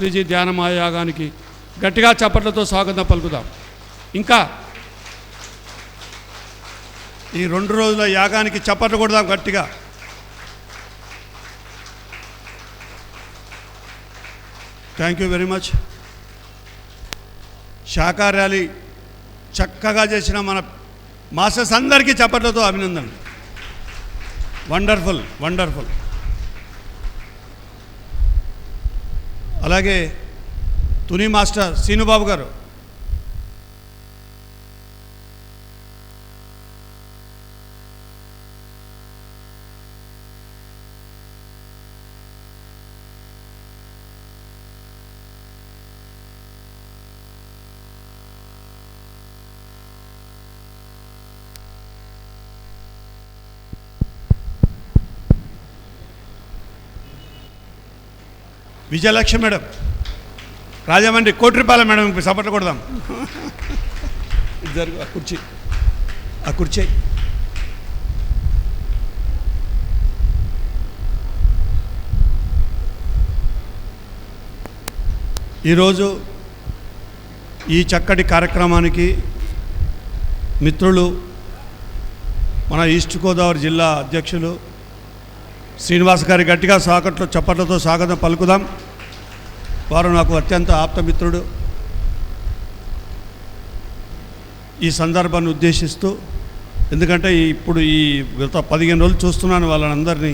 శ్రీజీ ధ్యాన మహాయాగానికి గట్టిగా చప్పట్లతో స్వాగతం పలుకుదాం. ఇంకా ఈ 2 రోజుల యాగానికి చప్పట్లు కొడదాం గట్టిగా. Thank you very much. శాఖా ర్యాలీ చక్కగా చేసిన మన మాస్టర్స్ అందరికీ చప్పట్లతో అభినందనలు. Wonderful wonderful. అలాగే తుని మాస్టర్ సీనుబాబు గారు, Vijayalakshmi madam, Rajahmundry Kotripalem madam support కొడదాం. జరుగు ఆ కుర్చీ. ఈరోజు ఈ చక్కటి కార్యక్రమానికి మిత్రులు, మన ఈస్ట్ గోదావరి జిల్లా అధ్యక్షులు శ్రీనివాస్ గారి గట్టిగా చప్పట్లతో స్వాగతం పలుకుదాం. వారు నాకు అత్యంత ఆప్తమిత్రుడు. ఈ సందర్భాన్ని ఉద్దేశిస్తూ, ఎందుకంటే ఇప్పుడు ఈ గత 15 రోజులు చూస్తున్నాను వాళ్ళందరినీ.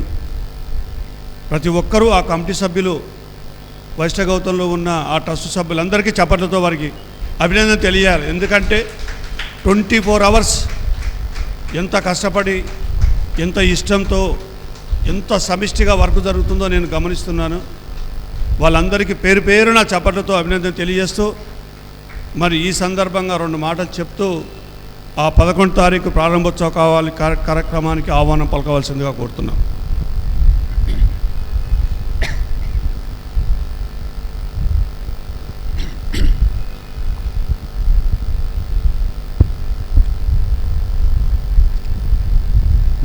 ప్రతి ఒక్కరూ ఆ కమిటీ సభ్యులు, వైష్ణవ గౌతంలో ఉన్న ఆ ట్రస్ట్ సభ్యులందరికీ చప్పట్లతో వారికి అభినందన తెలియాలి. ఎందుకంటే 24 అవర్స్ ఎంత కష్టపడి, ఎంత ఇష్టంతో, ఎంత సమిష్టిగా వర్క్ జరుగుతుందో నేను గమనిస్తున్నాను. వాళ్ళందరికీ పేరు పేరున చప్పట్లతో అభినందన తెలియజేస్తూ, మరి ఈ సందర్భంగా 2 మాటలు చెప్తూ ఆ 11వ తారీఖు ప్రారంభోత్సవ కార్యక్రమానికి ఆహ్వానం పలకవలసిందిగా కోరుతున్నాం.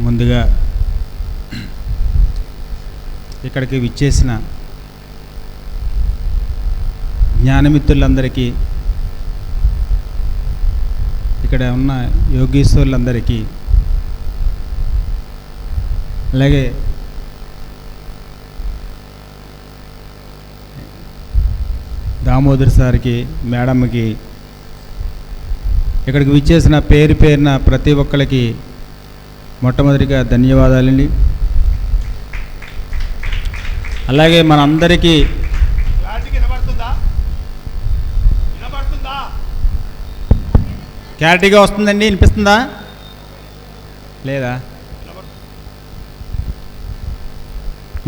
ముందుగా ఇక్కడికి విచ్చేసిన జ్ఞానమిత్రులందరికీ, ఇక్కడ ఉన్న యోగీశ్వరులందరికీ, అలాగే దామోదర్ సార్కి, మేడంకి, ఇక్కడికి విచ్చేసిన పేరు పేరున ప్రతి ఒక్కరికి మొట్టమొదటిగా ధన్యవాదాలండి. అలాగే మనందరికీ క్లారిటీగా వస్తుందండి, వినిపిస్తుందా లేదా?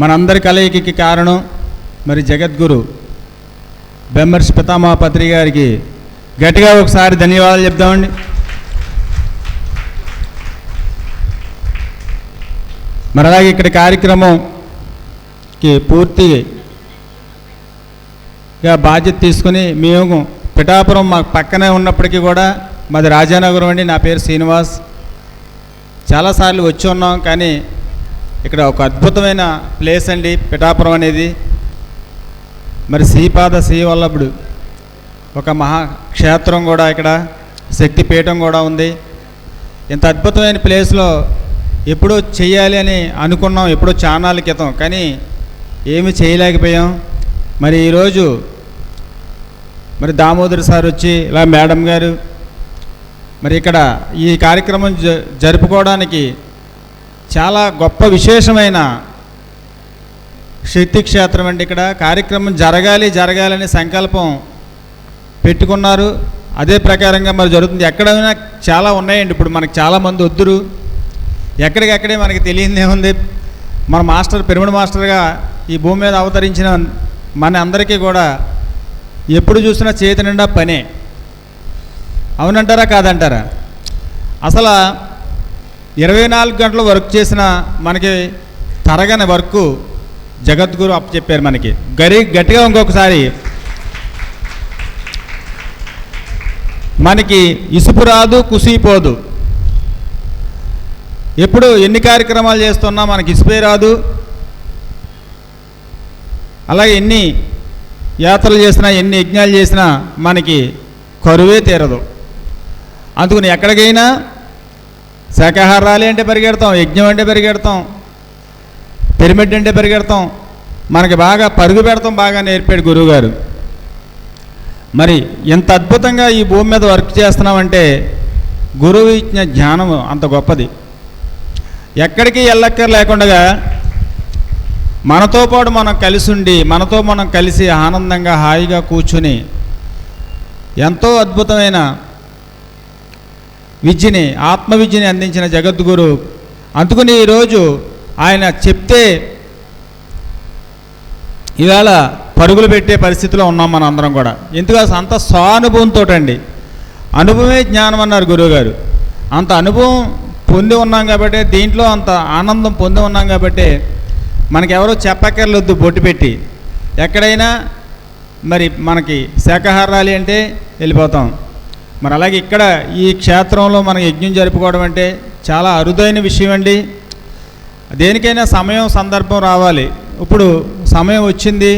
మనందరి కలయికకి కారణం మరి జగద్గురు బెమ్మర్షి పితామహ పత్రి గారికి గట్టిగా ఒకసారి ధన్యవాదాలు చెప్దామండి. మరి అలాగే ఇక్కడ కార్యక్రమంకి పూర్తిగా బాధ్యత తీసుకుని, మేము పిఠాపురం మా పక్కనే ఉన్నప్పటికీ కూడా మాది రాజానగరం అండి. నా పేరు శ్రీనివాస్. చాలాసార్లు వచ్చి ఉన్నాం, కానీ ఇక్కడ ఒక అద్భుతమైన ప్లేస్ అండి పిఠాపురం అనేది. మరి శ్రీపాద శ్రీవల్లభుడు ఒక మహాక్షేత్రం కూడా, ఇక్కడ శక్తిపీఠం కూడా ఉంది. ఇంత అద్భుతమైన ప్లేస్లో ఎప్పుడో చెయ్యాలి అని అనుకున్నాం, ఎప్పుడో చానాల క్రితం, కానీ ఏమీ చేయలేకపోయాం. మరి ఈరోజు మరి దామోదర్ సార్ వచ్చి, ఇలా మేడం గారు మరి ఇక్కడ ఈ కార్యక్రమం జరుపుకోవడానికి చాలా గొప్ప విశేషమైన శక్తి క్షేత్రం అండి. ఇక్కడ కార్యక్రమం జరగాలని సంకల్పం పెట్టుకున్నారు. అదే ప్రకారంగా మరి జరుగుతుంది. ఎక్కడైనా చాలా ఉన్నాయండి. ఇప్పుడు మనకు చాలామంది వద్దురు, ఎక్కడికక్కడే మనకి తెలియదేముంది. మన మాస్టర్, పిరమిడ్ మాస్టర్గా ఈ భూమి మీద అవతరించిన మన అందరికీ కూడా ఎప్పుడు చూసినా చేతి నిండా పనే. అవునంటారా కాదంటారా? అసలు 24 గంటలు వర్క్ చేసిన మనకి తరగని వర్క్ జగద్గురు అప్పచెప్పారు మనకి. గట్టిగా ఇంకొకసారి మనకి ఇసుపు రాదు, కుసిపోదు. ఎప్పుడు ఎన్ని కార్యక్రమాలు చేస్తున్నా మనకి ఇసుపే రాదు. అలాగే ఎన్ని యాత్రలు చేసినా ఎన్ని యజ్ఞాలు చేసినా మనకి కరువే తీరదు. అందుకని ఎక్కడికైనా శాకాహారాలు అంటే పరిగెడతాం, యజ్ఞం అంటే పరిగెడతాం, పిరమిడ్ అంటే పరిగెడతాం. మనకి బాగా పరుగు పెడతాం బాగా నేర్పాడు గురువుగారు. మరి ఎంత అద్భుతంగా ఈ భూమి మీద వర్క్ చేస్తున్నామంటే గురువు ఇచ్చిన జ్ఞానం అంత గొప్పది. ఎక్కడికి వెళ్ళక్కర్ లేకుండా మనతో పాటు మనం కలిసి ఉండి మనతో మనం కలిసి ఆనందంగా హాయిగా కూర్చుని ఎంతో అద్భుతమైన విద్యని ఆత్మవిద్యని అందించిన జగద్గురు. అందుకని ఈరోజు ఆయన చెప్తే ఇవాళ పరుగులు పెట్టే పరిస్థితిలో ఉన్నాం మనం అందరం కూడా. ఎందుకంటే అంత స్వానుభవంతో అండి, అనుభవమే జ్ఞానం అన్నారు గురువుగారు. అంత అనుభవం పొంది ఉన్నాం కాబట్టి, దీంట్లో అంత ఆనందం పొంది ఉన్నాం కాబట్టి మనకెవరో చెప్పక్కర్లొద్దు బొట్టు పెట్టి. ఎక్కడైనా మరి మనకి శాకాహారాలు అంటే వెళ్ళిపోతాం. మరి అలాగే ఇక్కడ ఈ క్షేత్రంలో మనం యజ్ఞం జరుపుకోవడం అంటే చాలా అరుదైన విషయం అండి. దేనికైనా సమయం సందర్భం రావాలి. ఇప్పుడు సమయం వచ్చింది,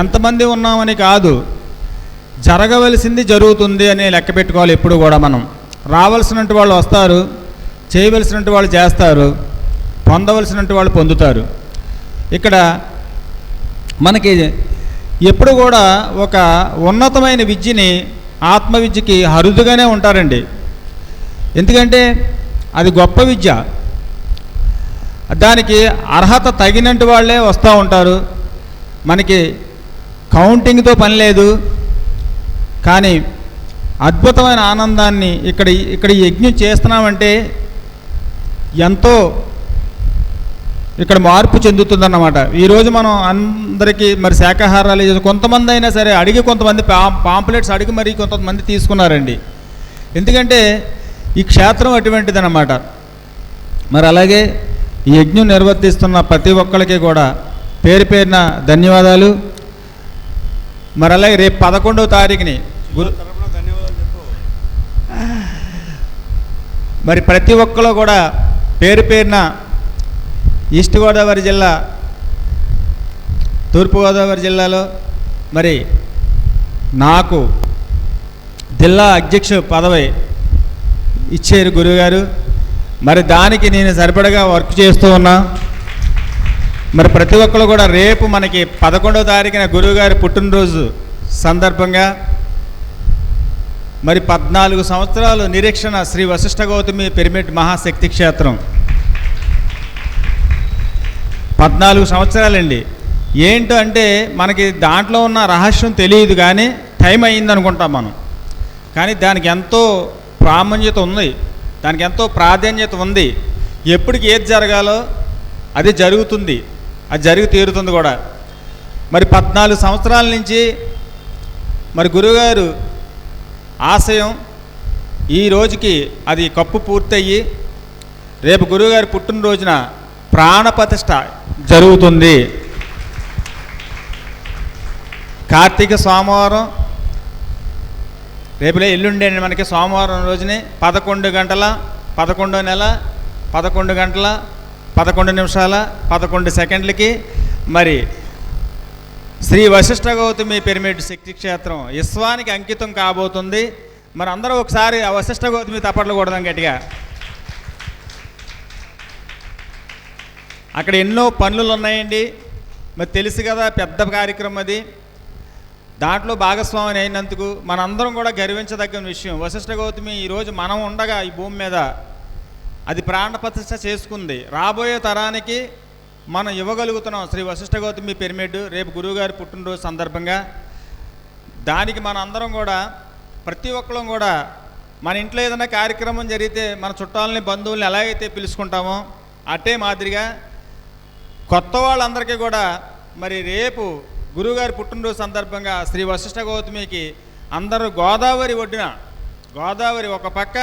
ఎంతమంది ఉన్నామని కాదు, జరగవలసింది జరుగుతుంది అని లెక్క పెట్టుకోవాలి. ఎప్పుడు కూడా మనం రావాల్సినట్టు వాళ్ళు వస్తారు, చేయవలసినట్టు వాళ్ళు చేస్తారు, పొందవలసినట్టు వాళ్ళు పొందుతారు. ఇక్కడ మనకి ఎప్పుడు కూడా ఒక ఉన్నతమైన విద్యని ఆత్మవిద్యకి అరుదుగానే ఉంటారండి. ఎందుకంటే అది గొప్ప విద్య, దానికి అర్హత తగినట్టు వాళ్ళే వస్తూ ఉంటారు. మనకి కౌంటింగ్తో పని లేదు. కానీ అద్భుతమైన ఆనందాన్ని ఇక్కడ యజ్ఞం చేస్తున్నామంటే ఎంతో ఇక్కడ మార్పు చెందుతుందన్నమాట. ఈరోజు మనం అందరికీ మరి శాకాహారాలు కొంతమంది అయినా సరే అడిగి, కొంతమంది పాంప్లెట్స్ అడిగి మరి కొంతమంది తీసుకున్నారండి. ఎందుకంటే ఈ క్షేత్రం అటువంటిదన్నమాట. మరి అలాగే ఈ యజ్ఞం నిర్వర్తిస్తున్న ప్రతి ఒక్కరికి కూడా పేరు పేరున ధన్యవాదాలు. మరి అలాగే రేపు 11వ తారీఖుని మరి ప్రతి ఒక్కరు కూడా పేరు పేరున ఈస్ట్ గోదావరి జిల్లా, తూర్పుగోదావరి జిల్లాలో మరి నాకు జిల్లా అధ్యక్ష పదవి ఇచ్చారు గురువుగారు. మరి దానికి నేను సరిపడగా వర్క్ చేస్తూ ఉన్నా. మరి ప్రతి ఒక్కరు కూడా రేపు మనకి 11వ తారీఖున గురువుగారి పుట్టినరోజు సందర్భంగా మరి 14 సంవత్సరాలు నిరీక్షణ శ్రీ వశిష్ఠ గౌతమి పిరమిడ్ మహాశక్తి క్షేత్రం 14 సంవత్సరాలండి. ఏంటో అంటే మనకి దాంట్లో ఉన్న రహస్యం తెలియదు, కానీ టైం అయ్యింది అనుకుంటాం మనం. కానీ దానికి ఎంతో ప్రాముఖ్యత ఉంది, దానికి ఎంతో ప్రాధాన్యత ఉంది. ఎప్పటికి ఏది జరగాలో అది జరుగుతుంది, అది జరిగి తీరుతుంది కూడా. మరి 14 సంవత్సరాల నుంచి మరి గురువుగారు ఆశయం ఈ రోజుకి అది కప్పు పూర్తయ్యి రేపు గురువుగారి పుట్టినరోజున ప్రాణప్రతిష్ఠ జరుగుతుంది. కార్తీక సోమవారం రేపులే ఎల్లుండే మనకి సోమవారం రోజునే 11 గంటల 11వ నెల 11 గంటల 11 నిమిషాల 11 సెకండ్లకి మరి శ్రీ వశిష్ఠ గౌతమి పిరమిడ్ శక్తి క్షేత్రం విశ్వానికి అంకితం కాబోతుంది. మరి అందరూ ఒకసారి ఆ వశిష్ఠ గౌతమి తప్పట్లు కొడదాం గట్టిగా. అక్కడ ఎన్నో పనులు ఉన్నాయండి. మరి తెలుసు కదా, పెద్ద కార్యక్రమం అది. దాంట్లో భాగస్వామిని అయినందుకు మనందరం కూడా గర్వించదగ్గ విషయం. వశిష్ఠ గౌతమి ఈరోజు మనం ఉండగా ఈ భూమి మీద అది ప్రాణప్రతిష్ఠ చేసుకుంది. రాబోయే తరానికి మనం ఇవ్వగలుగుతున్నాం శ్రీ వశిష్ఠ గౌతమి పిరమిడ్ రేపు గురువుగారి పుట్టినరోజు సందర్భంగా. దానికి మన అందరం కూడా ప్రతి ఒక్కరం కూడా మన ఇంట్లో ఏదైనా కార్యక్రమం జరిగితే మన చుట్టాలని బంధువుల్ని ఎలాగైతే పిలుచుకుంటామో అట్టే మాదిరిగా కొత్త వాళ్ళందరికీ కూడా మరి రేపు గురువుగారి పుట్టినరోజు సందర్భంగా శ్రీ వశిష్ఠ గౌతమికి అందరూ గోదావరి ఒడ్డున, గోదావరి ఒక పక్క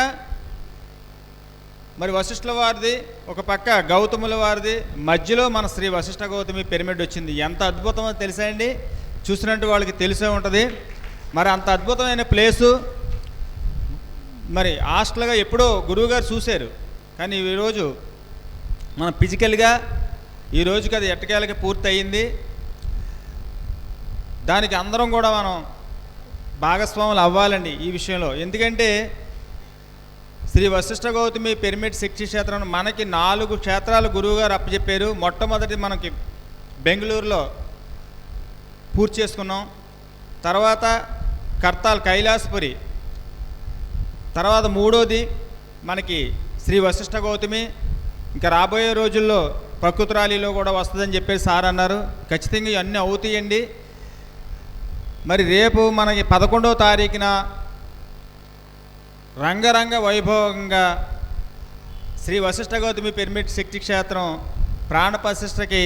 మరి వశిష్ఠుల వారిది, ఒక పక్క గౌతముల వారిది, మధ్యలో మన శ్రీ వశిష్ఠ గౌతమి పిరమిడ్ వచ్చింది. ఎంత అద్భుతమో తెలుసా అండి, చూసినట్టు వాళ్ళకి తెలిసే ఉంటుంది. మరి అంత అద్భుతమైన ప్లేసు మరి హాస్టల్గా ఎప్పుడో గురువుగారు చూశారు. కానీ ఈరోజు మనం ఫిజికల్గా ఈ రోజుకి అది ఎట్టకేలకి పూర్తి అయ్యింది. దానికి అందరం కూడా మనం భాగస్వాములు అవ్వాలండి ఈ విషయంలో. ఎందుకంటే శ్రీ వశిష్ఠ గౌతమి పిరమిడ్ శక్తి క్షేత్రం మనకి 4 క్షేత్రాలు గురువుగారు అప్పచెప్పారు. మొట్టమొదటి మనకి బెంగళూరులో పూర్తి చేసుకున్నాం, తర్వాత కర్తాల్ కైలాసపురి, తర్వాత 3వది మనకి శ్రీ వశిష్ఠ గౌతమి. ఇంకా రాబోయే రోజుల్లో ప్రకృతి ర్యాలీలో కూడా వస్తుందని చెప్పేసి సార్ అన్నారు. ఖచ్చితంగా ఇవన్నీ అవుతాయండి. మరి రేపు మనకి 11వ తారీఖున రంగరంగ వైభవంగా శ్రీ వశిష్ఠ గౌతమి పిరమిడ్ శక్తి క్షేత్రం ప్రాణ ప్రతిష్ఠకి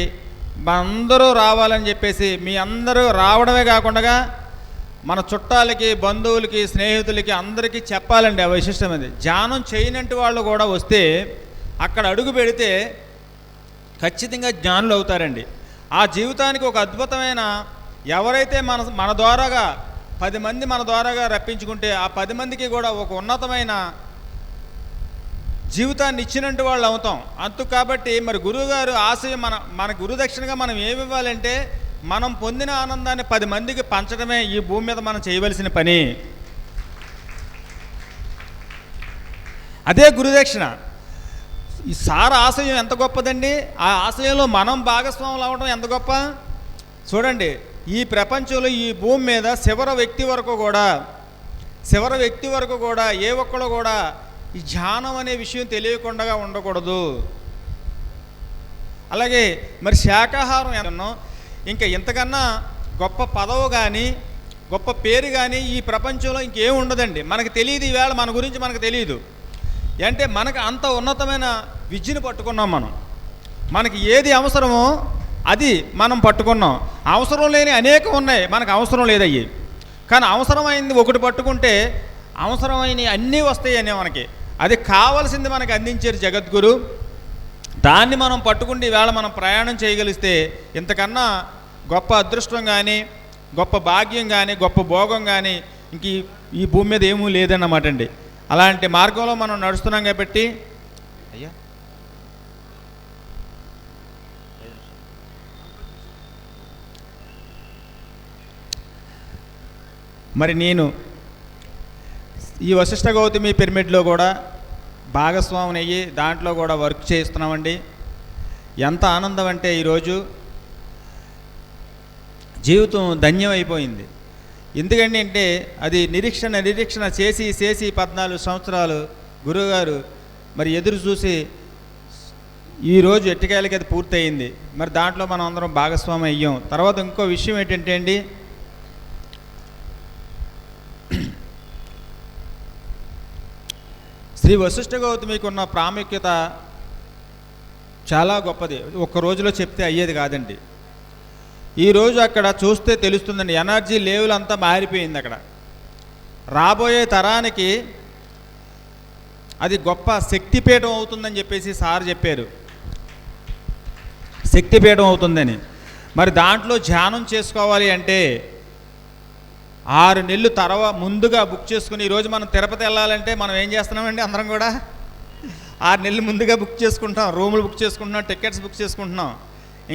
అందరూ రావాలని చెప్పేసి, మీ అందరూ రావడమే కాకుండా మన చుట్టాలకి, బంధువులకి, స్నేహితులకి అందరికీ చెప్పాలండి ఆ వైశిష్టమైనది. ధ్యానం చేయనంటి వాళ్ళు కూడా వస్తే అక్కడ అడుగు పెడితే ఖచ్చితంగా జ్ఞానులు అవుతారండి. ఆ జీవితానికి ఒక అద్భుతమైన, ఎవరైతే మన ద్వారాగా 10 మంది మన ద్వారాగా రప్పించుకుంటే ఆ 10 మందికి కూడా ఒక ఉన్నతమైన జీవితాన్ని ఇచ్చినట్టు వాళ్ళు అవుతాం. అందుకు కాబట్టి మరి గురువుగారు ఆశయం మన గురుదక్షిణగా మనం ఏమి ఇవ్వాలంటే మనం పొందిన ఆనందాన్ని 10 మందికి పంచడమే ఈ భూమి మీద మనం చేయవలసిన పని. అదే గురుదక్షిణ. ఈ సార్ ఆశయం ఎంత గొప్పదండి. ఆ ఆశయంలో మనం భాగస్వాములు అవ్వడం ఎంత గొప్ప. చూడండి, ఈ ప్రపంచంలో ఈ భూమి మీద చివరి వ్యక్తి వరకు కూడా ఏ ఒక్కడు కూడా ఈ ధ్యానం అనే విషయం తెలియకుండా ఉండకూడదు. అలాగే మరి శాకాహారం ఎన్నో, ఇంకా ఇంతకన్నా గొప్ప పదవి కానీ గొప్ప పేరు కానీ ఈ ప్రపంచంలో ఇంకేం ఉండదండి. మనకు తెలియదు, ఈవేళ మన గురించి మనకు తెలియదు. అంటే మనకు అంత ఉన్నతమైన విద్యను పట్టుకున్నాం మనం. మనకి ఏది అవసరమో అది మనం పట్టుకున్నాం. అవసరం లేని అనేకం ఉన్నాయి, మనకు అవసరం లేదయ్యి. కానీ అవసరమైంది ఒకటి పట్టుకుంటే అవసరమైన అన్నీ వస్తాయని మనకి. అది కావాల్సింది మనకి అందించారు జగద్గురు. దాన్ని మనం పట్టుకుంటే ఈవేళ మనం ప్రయాణం చేయగలిస్తే ఇంతకన్నా గొప్ప అదృష్టం కానీ, గొప్ప భాగ్యం కానీ, గొప్ప భోగం కానీ ఇంక ఈ భూమి మీద ఏమీ లేదన్నమాట అండి. అలాంటి మార్గంలో మనం నడుస్తున్నాం కాబట్టి అయ్యా మరి నేను ఈ వశిష్ఠ గౌతమి పిరమిడ్లో కూడా భాగస్వామిని అయ్యి దాంట్లో కూడా వర్క్ చేస్తున్నామండి. ఎంత ఆనందం అంటే ఈరోజు జీవితం ధన్యమైపోయింది. ఎందుకంటే అంటే అది నిరీక్షణ చేసి 14 సంవత్సరాలు గురువుగారు మరి ఎదురు చూసి ఈరోజు ఎట్టికాయలకి అది పూర్తయింది. మరి దాంట్లో మనం అందరం భాగస్వామి అయ్యాం. తర్వాత ఇంకో విషయం ఏంటంటే అండి, శ్రీ వశిష్ఠ గౌతమికి ఉన్న ప్రాముఖ్యత చాలా గొప్పది. ఒక్క రోజులో చెప్తే అయ్యేది కాదండి. ఈరోజు అక్కడ చూస్తే తెలుస్తుందండి, ఎనర్జీ లెవెల్ అంతా మారిపోయింది. అక్కడ రాబోయే తరానికి అది గొప్ప శక్తిపీఠం అవుతుందని చెప్పేసి సార్ చెప్పారు. శక్తిపీఠం అవుతుందని. మరి దాంట్లో ధ్యానం చేసుకోవాలి అంటే 6 నెలలు ముందుగా బుక్ చేసుకుని, ఈరోజు మనం తిరుపతి వెళ్ళాలంటే మనం ఏం చేస్తున్నామండి, అందరం కూడా 6 నెలలు ముందుగా బుక్ చేసుకుంటాం, రూములు బుక్ చేసుకుంటున్నాం, టికెట్స్ బుక్ చేసుకుంటున్నాం.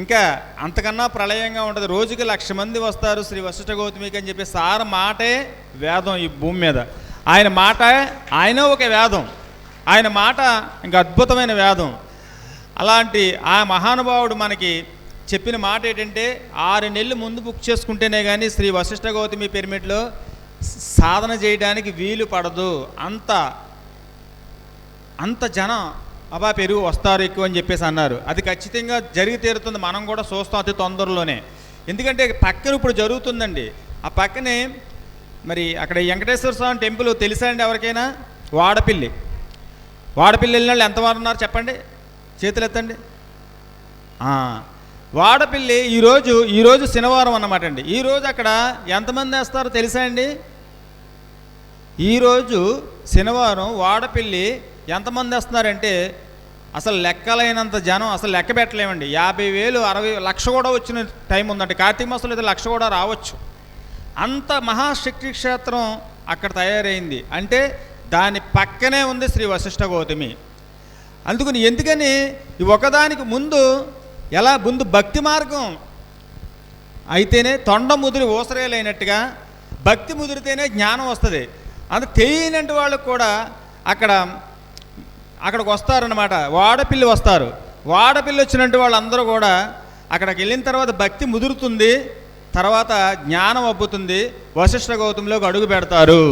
ఇంకా అంతకన్నా ప్రళయంగా ఉంటుంది. రోజుకి 1,00,000 మంది వస్తారు శ్రీ వశిష్ఠ గౌతమికి అని చెప్పి సార్ మాటే వేదం ఈ భూమి మీద. ఆయన మాట ఆయన ఒక వేదం, ఆయన మాట ఇంకా అద్భుతమైన వేదం. అలాంటి ఆ మహానుభావుడు మనకి చెప్పిన మాట ఏంటంటే 6 నెలలు ముందు బుక్ చేసుకుంటేనే కానీ శ్రీ వశిష్ఠ గౌతమి పిరమిడ్లో సాధన చేయడానికి వీలు పడదు. అంత జనం పెరుగు వస్తారు ఎక్కువ అని చెప్పేసి అన్నారు. అది ఖచ్చితంగా జరిగి తీరుతుంది. మనం కూడా చూస్తాం అతి తొందరలోనే. ఎందుకంటే పక్కన ఇప్పుడు జరుగుతుందండి. ఆ పక్కనే మరి అక్కడ వెంకటేశ్వర స్వామి టెంపుల్ తెలుసా అండి ఎవరికైనా? వాడపల్లి వెళ్ళిన వాళ్ళు ఎంతమంది ఉన్నారు చెప్పండి, చేతులు ఎత్తండి. వాడపల్లి ఈరోజు శనివారం అన్నమాట అండి. ఈరోజు అక్కడ ఎంతమంది వేస్తారో తెలుసా అండి? ఈరోజు శనివారం వాడపల్లి ఎంతమంది వస్తున్నారంటే అసలు లెక్కలైనంత జనం, అసలు లెక్క పెట్టలేమండి. 50,000, 60,00,000 కూడా వచ్చిన టైం ఉందండి. కార్తీక మాసంలో అయితే 1,00,000 కూడా రావచ్చు. అంత మహాశక్తి క్షేత్రం అక్కడ తయారైంది. అంటే దాని పక్కనే ఉంది శ్రీ వశిష్ఠ గౌతమి. అందుకని ఎందుకని ఒకదానికి ముందు ముందు భక్తి మార్గం అయితేనే తొండ ముదిరి ఊసరేలైనట్టుగా భక్తి ముదిరితేనే జ్ఞానం వస్తుంది. అంత తెలియనట్టు వాళ్ళకు కూడా అక్కడికి వస్తారనమాట. వాడపిల్లి వస్తారు. వాడపిల్లి వచ్చినట్టు వాళ్ళందరూ కూడా అక్కడికి వెళ్ళిన తర్వాత భక్తి ముదురుతుంది, తర్వాత జ్ఞానం అబ్బుతుంది, వశిష్ఠ గౌతంలోకి అడుగు పెడతారు.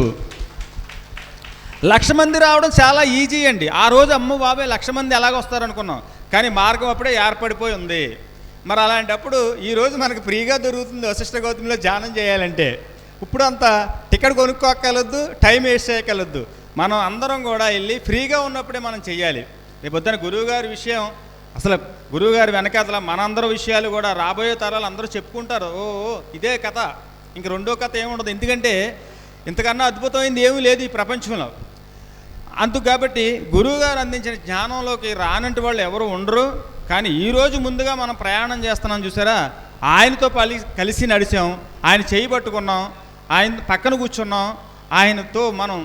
1,00,000 మంది రావడం చాలా ఈజీ అండి. ఆ రోజు అమ్మ బాబాయ్ 1,00,000 మంది ఎలాగొస్తారనుకున్నాం, కానీ మార్గం అప్పుడే ఏర్పడిపోయి ఉంది. మరి అలాంటప్పుడు ఈరోజు మనకు ఫ్రీగా దొరుకుతుంది వశిష్ఠ గౌతంలో ధ్యానం చేయాలంటే. ఇప్పుడు అంతా టికెట్ కొనుక్కోక్కర్లొద్దు, టైం వేస్ట్ చేయక్కర్లొద్దు. మనం అందరం కూడా వెళ్ళి ఫ్రీగా ఉన్నప్పుడే మనం చెయ్యాలి. రేపొద్దున గురువుగారి విషయం, అసలు గురువుగారి వెనకాతల మనందరి విషయాలు కూడా రాబోయే తరాలు అందరూ చెప్పుకుంటారు. ఓ ఇదే కథ, ఇంక రెండో కథ ఏముండదు. ఎందుకంటే ఇంతకన్నా అద్భుతమైంది ఏమీ లేదు ఈ ప్రపంచంలో. అందుకు కాబట్టి గురువుగారు అందించిన జ్ఞానంలోకి రానంటి వాళ్ళు ఎవరు ఉండరు. కానీ ఈరోజు ముందుగా మనం ప్రయాణం చేస్తున్నాం చూసారా, ఆయనతో కలిసి నడిచాం, ఆయన చేయి పట్టుకున్నాం, ఆయన పక్కన కూర్చున్నాం, ఆయనతో మనం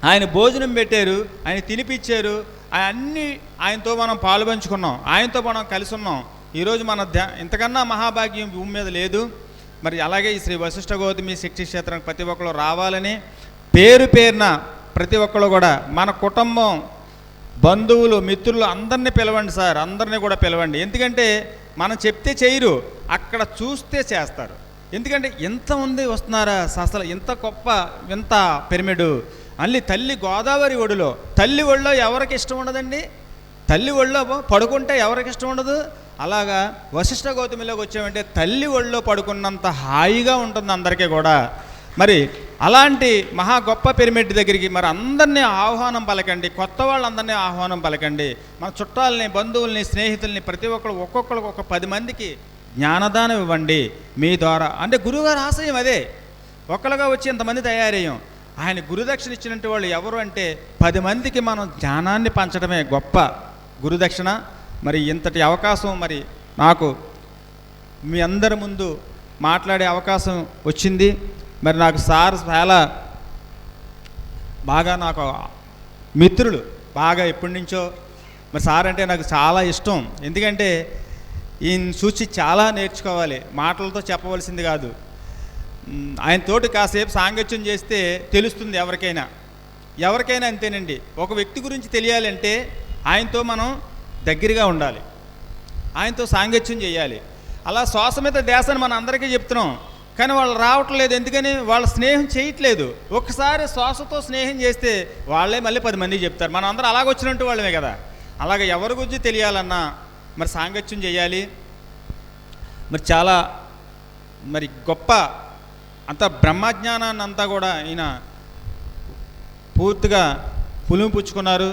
ఆయన భోజనం పెట్టారు, ఆయన తినిపించారు, అన్నీ ఆయనతో మనం పాలు పంచుకున్నాం, ఆయనతో మనం కలిసి ఉన్నాం. ఈరోజు మన ఇంతకన్నా మహాభాగ్యం భూమి మీద లేదు. మరి అలాగే ఈ శ్రీ వశిష్ఠ గౌతమి శక్తి క్షేత్రానికి ప్రతి ఒక్కరు రావాలని పేరు పేరున ప్రతి ఒక్కరు కూడా మన కుటుంబం, బంధువులు, మిత్రులు అందరినీ పిలవండి సార్, అందరినీ కూడా పిలవండి. ఎందుకంటే మనం చెప్తే చేయరు, అక్కడ చూస్తే చేస్తారు. ఎందుకంటే ఎంతమంది వస్తున్నారా, అసలు ఇంత గొప్ప ఇంత పిరమిడు అల్లి తల్లి గోదావరి ఒడిలో. తల్లి ఒడిలో ఎవరికి ఇష్టం ఉండదండి? తల్లి ఒడిలో పడుకుంటే ఎవరికి ఇష్టం ఉండదు? అలాగా వశిష్ఠ గౌతమిలోకి వచ్చామంటే తల్లి ఒడిలో పడుకున్నంత హాయిగా ఉంటుంది అందరికీ కూడా. మరి అలాంటి మహా గొప్ప పిరమిడ్ దగ్గరికి మరి అందరినీ ఆహ్వానం పలకండి, కొత్త వాళ్ళందరినీ ఆహ్వానం పలకండి. మన చుట్టాలని, బంధువుల్ని, స్నేహితుల్ని ప్రతి ఒక్కరు ఒక్కొక్కరికి ఒక 10 మందికి జ్ఞానదానం ఇవ్వండి మీ ద్వారా. అంటే గురువుగారి ఆశయం అదే. ఒక్కలుగా వచ్చి ఇంతమంది తయారయ్యాం. ఆయన గురుదక్షిణ ఇచ్చినట్టు వాళ్ళు ఎవరు అంటే 10 మందికి మనం జ్ఞానాన్ని పంచడమే గొప్ప గురుదక్షిణ. మరి ఇంతటి అవకాశం మరి నాకు మీ అందరి ముందు మాట్లాడే అవకాశం వచ్చింది. మరి నాకు సార్ చాలా బాగా, నాకు మిత్రులు బాగా ఎప్పటి నుంచో. మరి సార్ అంటే నాకు చాలా ఇష్టం. ఎందుకంటే ఈయన చూసి చాలా నేర్చుకోవాలి, మాటలతో చెప్పవలసింది కాదు. ఆయనతోటి కాసేపు సాంగత్యం చేస్తే తెలుస్తుంది ఎవరికైనా అంతేనండి. ఒక వ్యక్తి గురించి తెలియాలంటే ఆయనతో మనం దగ్గరగా ఉండాలి, ఆయనతో సాంగత్యం చేయాలి. అలా శ్వాస మీద ధ్యాసని మనం అందరికీ చెప్తున్నాం, కానీ వాళ్ళు రావట్లేదు. ఎందుకని? వాళ్ళ స్నేహం చేయట్లేదు. ఒకసారి శ్వాసతో స్నేహం చేస్తే వాళ్ళే మళ్ళీ 10 మందికి చెప్తారు. మనం అందరం అలాగొచ్చినట్టు వాళ్ళమే కదా. అలాగే ఎవరి గురించి తెలియాలన్నా మరి సాంగత్యం చేయాలి. మరి చాలా మరి గొప్ప అంత బ్రహ్మజ్ఞానాన్ని అంతా కూడా ఈయన పూర్తిగా పులుముపుచ్చుకున్నారు.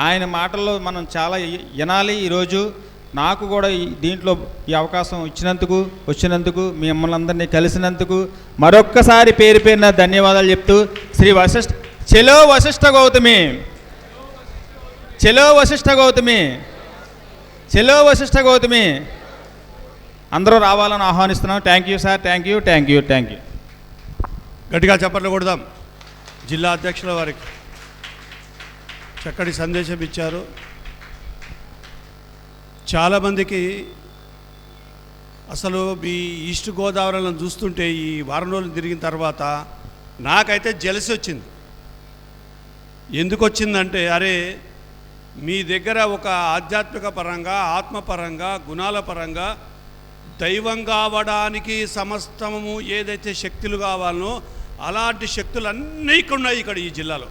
ఆయన మాటల్లో మనం చాలా వినాలి. ఈరోజు నాకు కూడా దీంట్లో ఈ అవకాశం వచ్చినందుకు మిమ్మల్ని అందరినీ కలిసినందుకు మరొక్కసారి పేరు పేరున ధన్యవాదాలు చెప్తూ శ్రీ వశిష్ఠ చెలో వశిష్ఠ గౌతమి, చెలో వశిష్ఠ గౌతమి, చెలో వశిష్ఠ గౌతమి అందరూ రావాలని ఆహ్వానిస్తున్నాం. Thank you sir, thank you, thank you, thank you. గట్టిగా చప్పట్లు కొడదాం. జిల్లా అధ్యక్షుల వారికి చక్కటి సందేశం ఇచ్చారు. చాలామందికి అసలు మీ ఈస్ట్ గోదావరిలను చూస్తుంటే ఈ వారం రోజులు తిరిగిన తర్వాత నాకైతే జలసి వచ్చింది. ఎందుకు వచ్చిందంటే, అరే మీ దగ్గర ఒక ఆధ్యాత్మిక పరంగా, ఆత్మపరంగా, గుణాల పరంగా దైవం కావడానికి సమస్తము ఏదైతే శక్తులు కావాలనో అలాంటి శక్తులు అన్నీ ఉన్నాయి ఇక్కడ ఈ జిల్లాలో.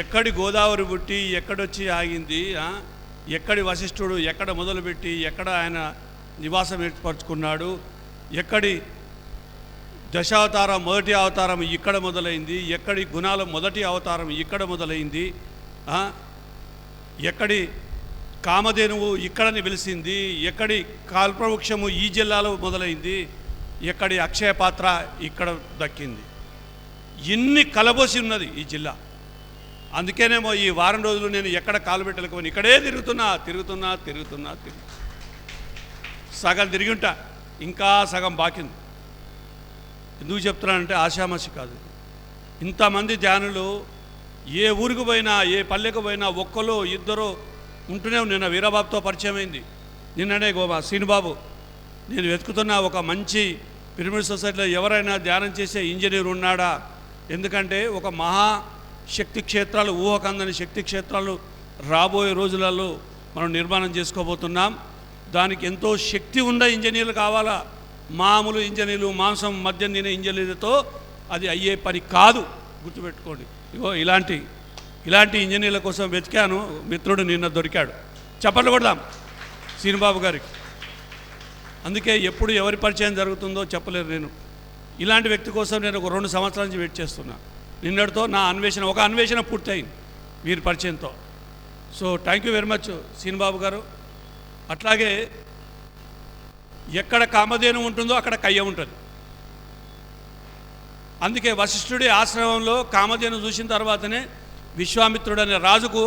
ఎక్కడి గోదావరి పుట్టి ఎక్కడొచ్చి ఆగింది, ఎక్కడి వశిష్ఠుడు ఎక్కడ మొదలుపెట్టి ఎక్కడ ఆయన నివాసం ఏర్పరచుకున్నాడు, ఎక్కడి దశావతారం మొదటి అవతారం ఇక్కడ మొదలైంది, ఎక్కడి గుణాల మొదటి అవతారం ఇక్కడ మొదలైంది, ఎక్కడి కామధేనువు ఇక్కడని వెలిసింది, ఎక్కడి కాల్పవృక్షము ఈ జిల్లాలో మొదలైంది, ఎక్కడి అక్షయ పాత్ర ఇక్కడ దక్కింది. ఇన్ని కలబోసి ఉన్నది ఈ జిల్లా. అందుకేనేమో ఈ వారం రోజులు నేను ఎక్కడ కాలు పెట్టలేకపోయినా ఇక్కడే తిరుగుతున్నా. సగం తిరిగి ఉంటా, ఇంకా సగం బాకింది. ఎందుకు చెప్తున్నానంటే ఆషామాషి కాదు. ఇంతమంది ధ్యానులు ఏ ఊరికి పోయినా, ఏ పల్లెకు పోయినా ఒక్కలో ఇద్దరు ఉంటూనే. నిన్న వీరబాబుతో పరిచయం అయింది. నిన్ననే గోమా శ్రీనుబాబు, నేను వెతుకుతున్న ఒక మంచి పిరమిడ్ సొసైటీలో ఎవరైనా ధ్యానం చేసే ఇంజనీర్ ఉన్నాడా? ఎందుకంటే ఒక మహాశక్తి క్షేత్రాలు, ఊహకందని శక్తి క్షేత్రాలు రాబోయే రోజులలో మనం నిర్మాణం చేసుకోబోతున్నాం. దానికి ఎంతో శక్తి ఉన్న ఇంజనీర్లు కావాలా. మామూలు ఇంజనీర్లు, మాంసం మద్యం తినే ఇంజనీర్లతో అది అయ్యే పని కాదు, గుర్తుపెట్టుకోండి. ఇగో ఇలాంటి ఇంజనీర్ల కోసం వెతికాను. మిత్రుడు నిన్న దొరికాడు. చప్పట్లు కొడదాం శ్రీనుబాబు గారికి. అందుకే ఎప్పుడు ఎవరి పరిచయం జరుగుతుందో చెప్పలేరు. నేను ఇలాంటి వ్యక్తి కోసం నేను ఒక 2 సంవత్సరాల నుంచి వెయిట్ చేస్తున్నా. నిన్నటితో నా ఒక అన్వేషణ పూర్తయింది వీరి పరిచయంతో. So thank you very much Srinubabu గారు. అట్లాగే ఎక్కడ కామధేను ఉంటుందో అక్కడ కయ్య ఉంటుంది. అందుకే వశిష్ఠుడి ఆశ్రమంలో కామధేను చూసిన తర్వాతనే విశ్వామిత్రుడు అనే రాజుకు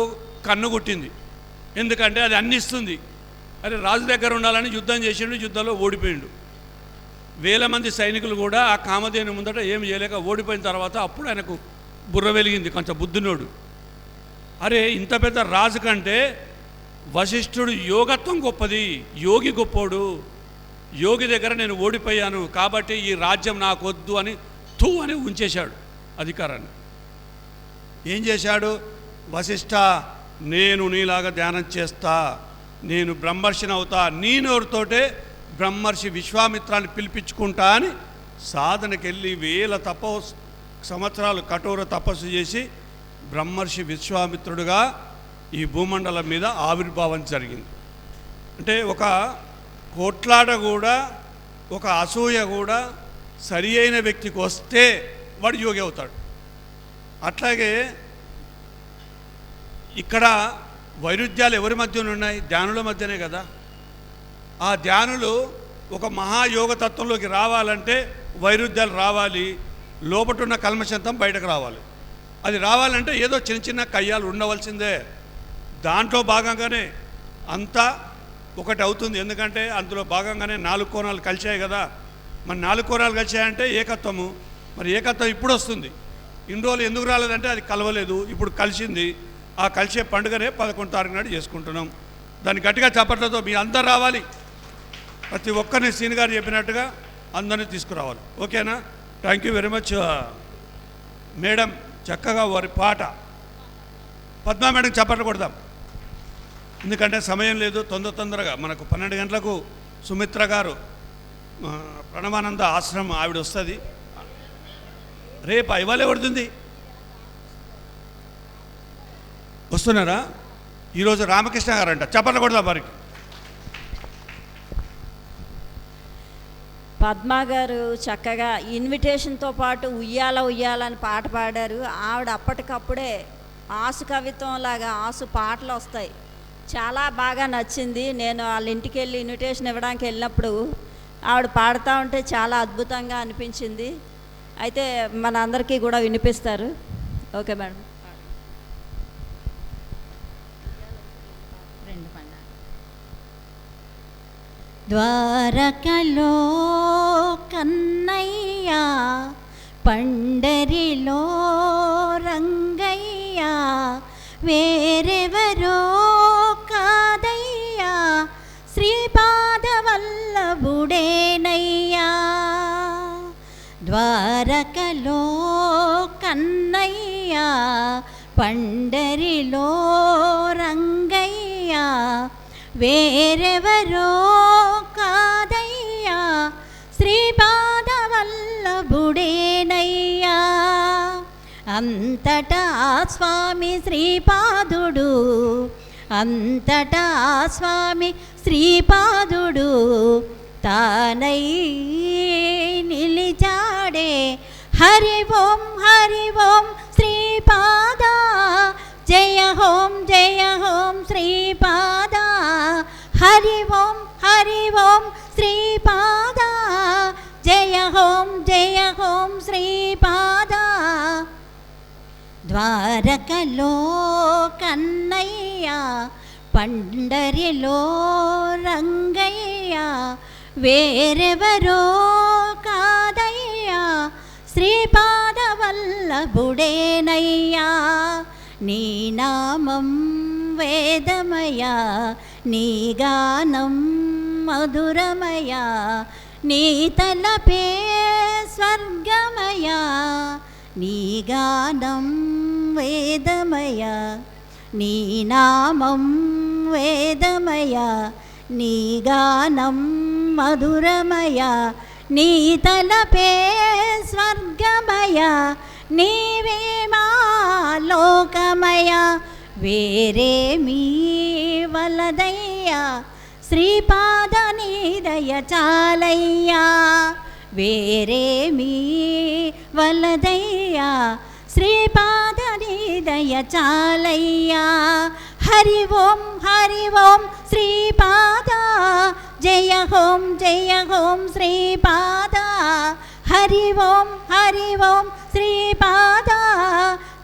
కన్ను గుట్టింది. ఎందుకంటే అది అన్ని ఇస్తుంది. అరే రాజు దగ్గర ఉండాలని యుద్ధం చేసిండు, యుద్ధంలో ఓడిపోయిండు. వేల మంది సైనికులు కూడా ఆ కామధేను ముందట ఏమి చేయలేక ఓడిపోయిన తర్వాత అప్పుడు ఆయనకు బుర్ర వెలిగింది, కొంచెం బుద్ధినోడు. అరే ఇంత పెద్ద రాజు కంటే వశిష్ఠుడు యోగత్వం గొప్పది, యోగి గొప్పోడు. యోగి దగ్గర నేను ఓడిపోయాను కాబట్టి ఈ రాజ్యం నాకు వద్దు అని అని ఉంచేశాడు అధికారాన్ని. ఏం చేశాడు? వశిష్ఠ, నేను నీలాగా ధ్యానం చేస్తా, నేను బ్రహ్మర్షిని అవుతా, నీ నోరుతోటే బ్రహ్మర్షి విశ్వామిత్రాన్ని పిలిపించుకుంటా అని సాధనకి వెళ్ళి 1000 సంవత్సరాలు కఠోర తపస్సు చేసి బ్రహ్మర్షి విశ్వామిత్రుడుగా ఈ భూమండలం మీద ఆవిర్భావం జరిగింది. అంటే ఒక కోట్లాట కూడా, ఒక అసూయ కూడా సరి అయిన వ్యక్తికి వస్తే వాడు యోగి అవుతాడు. అట్లాగే ఇక్కడ వైరుధ్యాలు ఎవరి మధ్యన ఉన్నాయి? ధ్యానుల మధ్యనే కదా. ఆ ధ్యానులు ఒక మహాయోగ తత్వంలోకి రావాలంటే వైరుధ్యాలు రావాలి, లోపటున్న కల్మషంతం బయటకు రావాలి. అది రావాలంటే ఏదో చిన్న చిన్న కయ్యాలు ఉండవలసిందే. దాంట్లో భాగంగానే అంతా ఒకటి అవుతుంది. ఎందుకంటే అందులో భాగంగానే 4 కోణాలు కలిసాయి కదా. మరి 4 కోణాలు కలిసాయంటే ఏకత్వము. మరి ఏకత్వం ఇప్పుడు వస్తుంది. ఇన్ని రోజులు ఎందుకు రాలేదంటే అది కలవలేదు, ఇప్పుడు కలిసింది. ఆ కలిసే పండుగనే 11 తారీఖు నాడు చేసుకుంటున్నాం. దాన్ని గట్టిగా చప్పట్లతో మీ అందరు రావాలి. ప్రతి ఒక్కరిని సీన్ గారు చెప్పినట్టుగా అందరినీ తీసుకురావాలి. ఓకేనా? Thank you very much madam. చక్కగా వారి పాట పద్మా మేడం చప్పట్లు కొడదాం. ఎందుకంటే సమయం లేదు, తొందరగా మనకు 12 గంటలకు సుమిత్ర గారు ప్రణవానంద ఆశ్రమం ఆవిడ వస్తుంది. రేపు ఇవాళే పడుతుంది. వస్తున్నారా? ఈరోజు రామకృష్ణ గారు అంట. చప్పట్లు కొడదాం వారికి. పద్మా గారు చక్కగా ఇన్విటేషన్తో పాటు ఉయ్యాలని పాట పాడారు. ఆవిడ అప్పటికప్పుడే ఆసు కవిత్వం లాగా ఆసు పాటలు వస్తాయి. చాలా బాగా నచ్చింది. నేను వాళ్ళ ఇంటికి వెళ్ళి ఇన్విటేషన్ ఇవ్వడానికి వెళ్ళినప్పుడు ఆవిడ పాడుతూ ఉంటే చాలా అద్భుతంగా అనిపించింది. అయితే మన అందరికీ కూడా వినిపిస్తారు. Okay madam. ద్వారకలో కన్నయ్య, పండరిలో రంగయ్య, వేరెవరో కాదయ్యా, శ్రీపాదవల్లభుడేనయ్యా. ద్వారకలో కన్నయ్య, పండరిలో రంగయ్య, వేరెవరో కాదయ్యా, శ్రీపాదవల్లభుడేనయ్యా. అంతటా స్వామి శ్రీపాదుడు, అంతటా స్వామి శ్రీపాదుడు తానై నిలిచాడే. హరి ఓం శ్రీపాద, జయ హోం శ్రీపాద. హరి ఓం శ్రీపాద, జయ హోం శ్రీపాద. ద్వారకలో కన్నయ్య, పండరిలో రంగయ్య, వేరెవరో కాదయ్యా, శ్రీపాదవల్లభుడేనయ్యా. నీ నామం వేదమయ, నీ గానం మధురమయ నీ తలపే స్వర్గమయ నీ గానం వేదమయ నీ నామం వేదమయ నీ గానం మధురమయ నీ తలపే స్వర్గమయ నీవే మా లోకమయ వేరేమీ వలదయ్యా శ్రీపాద నీ దయ చాలయ్యా వేరేమీ వలదయ్యా శ్రీపాద నీ దయ చాలయ్యా హరి ఓం శ్రీపాద జయ హోం శ్రీపాద హరి ఓం శ్రీపాద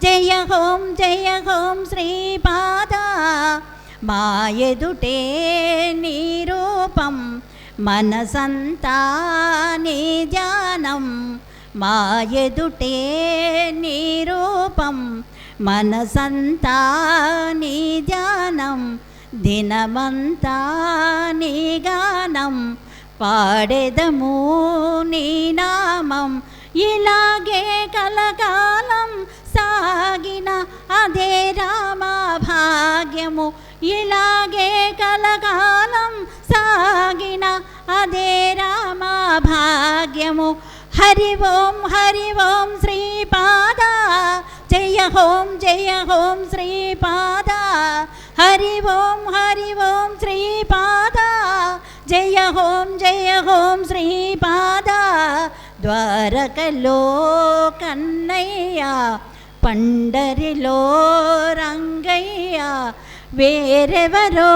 జయ హోం శ్రీపాద మా ఎదుటే నీ రూపం మనసంతా నీ ధ్యానం మా ఎదుటే నీ రూపం మనసంతా నీ ధ్యానం దినమంతా నీ గానం పాడెదము నీ నామం ఇలాగే కలకాలం సాగిన అదే రామా భాగ్యము ఇలాగే కలకాలం సాగిన అదే రామా భాగ్యము హరి ఓం శ్రీపాద జయ హోం శ్రీపాద హరి ఓం శ్రీపాద జయ హోం శ్రీపాద ద్వారకలో కన్నయ్య పండరిలో రంగయ్య వేరెవరో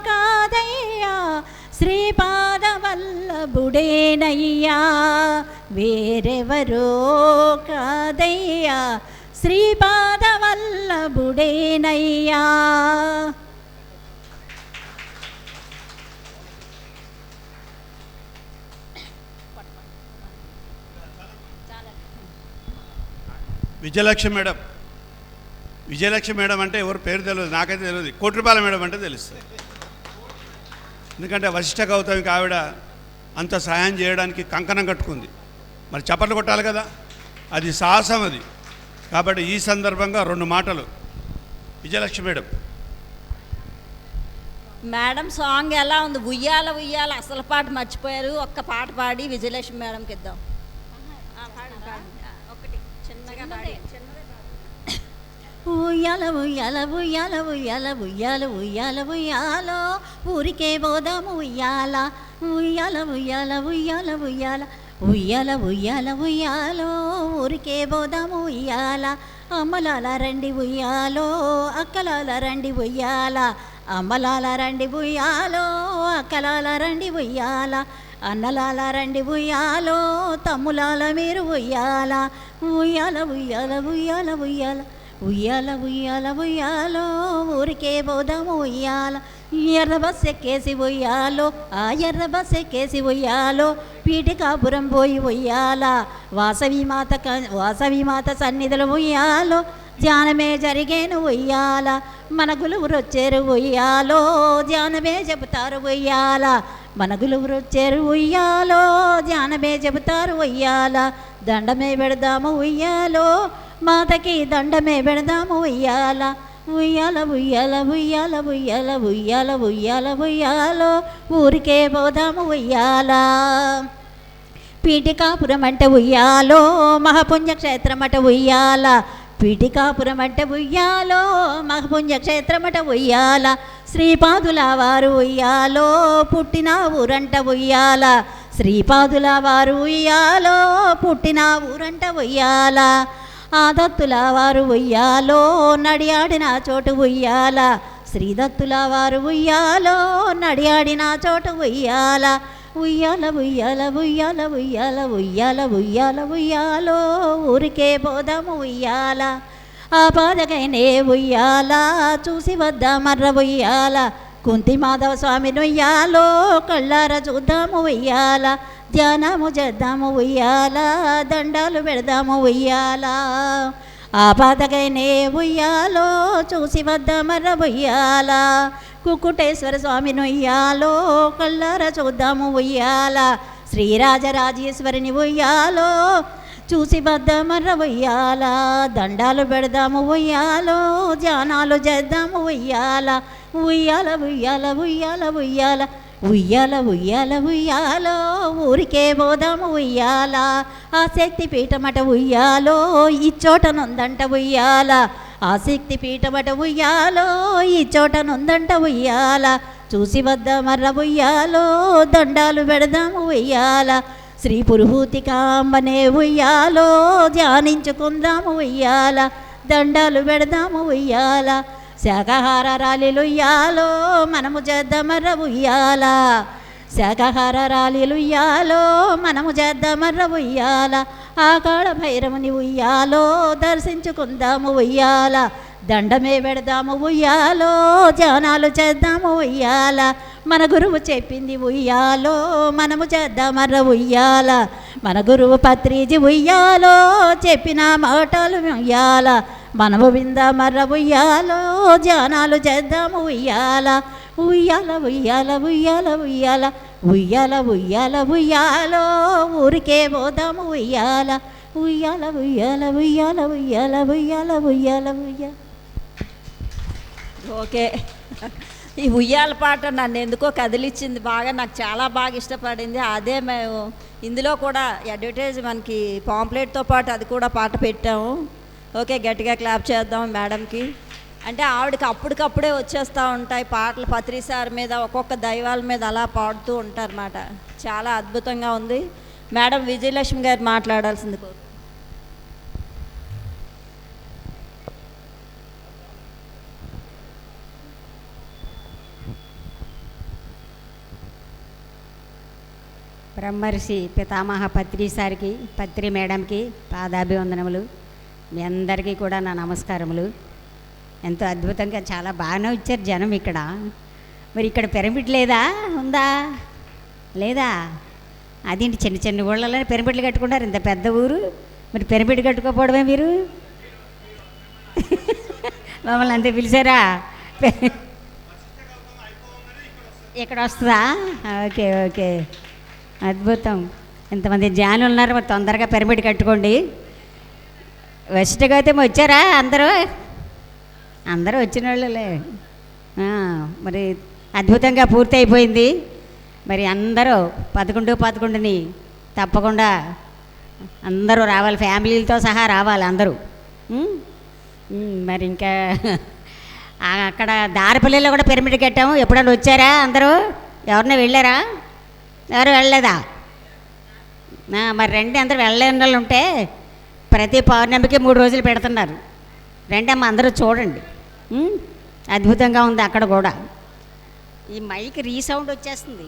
కాదయ్యా శ్రీపాద వల్లభుడేనయ్యా వేరెవరో కాదయ్యా శ్రీపాద వల్లభుడేనయ్యా. విజయలక్ష్మి మేడం అంటే ఎవరు పేరు తెలియదు, నాకైతే తెలియదు. కోట్రూపాయల మేడం అంటే తెలుస్తుంది. ఎందుకంటే వశిష్ఠ గౌతమికి ఆవిడ అంత సహాయం చేయడానికి కంకణం కట్టుకుంది. మరి చప్పట్లు కొట్టాలి కదా, అది సాహసం అది. కాబట్టి ఈ సందర్భంగా 2 మాటలు విజయలక్ష్మి మేడం. మేడం సాంగ్ ఎలా ఉంది? ఉయ్యాల ఉయ్యాల అసలు పాట మర్చిపోయారు. ఒక్క పాట పాడి విజయలక్ష్మి మేడంకి ఇద్దాం. ఒకటి చిన్నగా పాడి. ఉయ్యాల ఉయ్యాల ఉయ్యాల ఉయ్యాల ఉయ్యాల ఉయ్యాల ఉయ్యాలో ఊరికే పోదాము ఉయ్యాల ఉయ్యాల ఉయ్యాల ఉయ్యాల ఉయ్యాల ఉయ్యాల ఉయ్యాల ఉయ్యాలో ఊరికే పోదాము ఉయ్యాల అమ్మలాల రండి ఉయ్యాలో అక్కలాల రండి ఉయ్యాల అమ్మలాల రండి ఉయ్యాలో అక్కలాల రండి ఉయ్యాల అన్నలాల రండి ఉయ్యాలో తమ్ములాల మీరు ఉయ్యాల ఉయ్యాల ఉయ్యాల ఉయ్యాల ఉయ్యాల ఉయ్యాల ఉయ్యాల ఉయ్యాలో ఊరికే పోదాము ఉయ్యాల ఎర్ర బస్ ఎక్కేసి ఉయ్యాలో ఆ ఎర్ర బస్ ఎక్కేసి ఉయ్యాలో పీఠికాపురం పోయి ఉయ్యాల వాసవి మాత సన్నిధులు ఉయ్యాలో ధ్యానమే జరిగేను ఉయ్యాల మన గురువురు వచ్చారు ఉయ్యాలో ధ్యానమే చెబుతారు ఉయ్యాల మన గురువురు వచ్చారు ఉయ్యాలో ధ్యానమే చెబుతారు ఉయ్యాల దండమే పెడదాము ఉయ్యాలో మాతకి దండమే పెడదాము ఉయ్యాల ఉయ్యాల ఉయ్యాల ఉయ్యాల ఉయ్యాల ఉయ్యాల ఉయ్యాల ఉయ్యాలో ఊరికే పోదాము ఉయ్యాల పీఠికాపురం అంటే ఉయ్యాలో మహాపుణ్యక్షేత్రం అట ఉయ్యాల పీఠికాపురం అంటే ఉయ్యాలో మహాపుణ్యక్షేత్రం అట ఉయ్యాల శ్రీపాదుల వారు ఉయ్యాలో పుట్టిన ఊరంట ఉయ్యాల శ్రీపాదుల వారు ఉయ్యాలో పుట్టిన ఊరంట ఉయ్యాల ఆదత్తుల వారు ఉయ్యాలో నడియాడిన చోటు ఉయ్యాల శ్రీదత్తుల వారు ఉయ్యాలో నడియాడిన చోటు ఉయ్యాల ఉయ్యాల ఉయ్యాల ఉయ్యాల ఉయ్యాల ఉయ్యాల ఉయ్యాల ఉయ్యాలో ఊరికే పోదాము ఉయ్యాల ఆ పాదకైనే ఉయ్యాల చూసి వద్దామర్ర ఉయ్యాల కుంతి మాధవ స్వామిని ఉయ్యాలో కళ్ళార చూద్దాము ఉయ్యాల ధ్యానము చేద్దాము ఉయ్యాల దండాలు పెడదాము ఉయ్యాల ఆపాదకైనే ఉయ్యాలో చూసి వద్ద మర్ర ఉయ్యాల కుక్కుటేశ్వర స్వామిని ఉయ్యాలో కళ్ళార చూద్దాము ఉయ్యాల శ్రీరాజరాజేశ్వరిని ఉయ్యాలో చూసి వద్ద మర్ర ఉయ్యాల దండాలు పెడదాము ఉయ్యాలో ధ్యానాలు చేద్దాము ఉయ్యాల ఉయ్యాల ఉయ్యాల ఉయ్యాల ఉయ్యాల ఉయ్యాల ఉయ్యాల ఉయ్యాలో ఊరికే పోదాము ఉయ్యాల ఆ శక్తి పీఠమట ఉయ్యాలో ఈ చోటనుందంట ఉయ్యాల ఆ శక్తి పీఠమట ఉయ్యాలో ఈ చోటనుందంట ఉయ్యాల చూసి వద్ద మర్ర ఉయ్యాలో దండాలు పెడదాము ఉయ్యాల శ్రీ పురుహూతికాంబనే ఉయ్యాలో ధ్యానించుకుందాము ఉయ్యాల దండాలు పెడదాము ఉయ్యాల శాకాహార రాలిలు ఉయ్యాలో మనము చేద్దామర్ర ఉయ్యాల శాకాహార రాలిలు ఉయ్యాలో మనము చేద్దామర్ర ఉయ్యాల ఆకాళ భైరవుని ఉయ్యాలో దర్శించుకుందాము ఉయ్యాల దండమే పెడదాము ఉయ్యాలో ధ్యానాలు చేద్దాము ఉయ్యాల మన గురువు చెప్పింది ఉయ్యాలో మనము చేద్దామర్ర ఉయ్యాల మన గురువు పత్రిజీ ఉయ్యాలో చెప్పిన మాటలు ఉయ్యాల మనము విందామర్ర ఉయ్యాలో ధ్యానాలు చేద్దాము ఉయ్యాల ఉయ్యాల ఉయ్యాల ఉయ్యాల ఉయ్యాల ఉయ్యాల ఉయ్యాల ఉయ్యాలో ఊరికే పోదాము ఉయ్యాల ఉయ్యాల ఉయ్యాల ఉయ్యాల ఉయ్యాల ఉయ్యాల ఉయ్యాల ఉయ్యాల. ఓకే, ఈ ఉయ్యాల పాట నన్ను ఎందుకో కదిలిచ్చింది బాగా, నాకు చాలా బాగా ఇష్టపడింది. అదే మేము ఇందులో కూడా అడ్వర్టైజ్ మనకి పాంప్లెట్తో పాటు అది కూడా పాట పెట్టాము. ఓకే, గట్టిగా క్లాప్ చేద్దాం మేడంకి. అంటే ఆవిడకి అప్పటికప్పుడే వచ్చేస్తూ ఉంటాయి పాటలు, పత్రిసారి మీద ఒక్కొక్క దైవాల మీద అలా పాడుతూ ఉంటారన్నమాట. చాలా అద్భుతంగా ఉంది. మేడం విజయలక్ష్మి గారు మాట్లాడాల్సింది కోరు. బ్రహ్మర్షి పితామహ పత్రి సార్కి, పత్రి మేడంకి పాదాభివందనములు. మీ అందరికీ కూడా నా నమస్కారములు. ఎంతో అద్భుతంగా చాలా బాగానే వచ్చారు జనం ఇక్కడ. మరి ఇక్కడ పిరమిడ్ లేదా, ఉందా లేదా? అదేంటి చిన్న చిన్న ఊళ్ళలోనే పిరమిడ్లు కట్టుకుంటారు, ఇంత పెద్ద ఊరు మరి పిరమిడ్ కట్టుకోపోవడమే మీరు? మమ్మల్ని అంతే పిలిచారా? ఇక్కడ వస్తుందా? ఓకే ఓకే, అద్భుతం. ఇంతమంది జ్ఞానులు ఉన్నారు, మరి తొందరగా పిరమిడ్ కట్టుకోండి. వశిష్ఠగౌతమి వచ్చారా? అందరూ వచ్చిన వాళ్ళలే. మరి అద్భుతంగా పూర్తి అయిపోయింది. మరి అందరూ 11/11 తప్పకుండా అందరూ రావాలి, ఫ్యామిలీలతో సహా రావాలి అందరూ. మరి ఇంకా అక్కడ దారిపల్లిలో కూడా పిరమిడ్ కట్టాము. ఎప్పుడైనా వచ్చారా అందరూ? ఎవరన్నా వెళ్ళారా? ఎవరు వెళ్ళలేదా? మరి రండి, అందరూ వెళ్ళలేని వాళ్ళు ఉంటే ప్రతి పౌర్ణమికి 3 రోజులు పెడుతున్నారు. రండి అమ్మ, అందరూ చూడండి. అద్భుతంగా ఉంది అక్కడ కూడా. ఈ మైక్ రీసౌండ్ వచ్చేస్తుంది.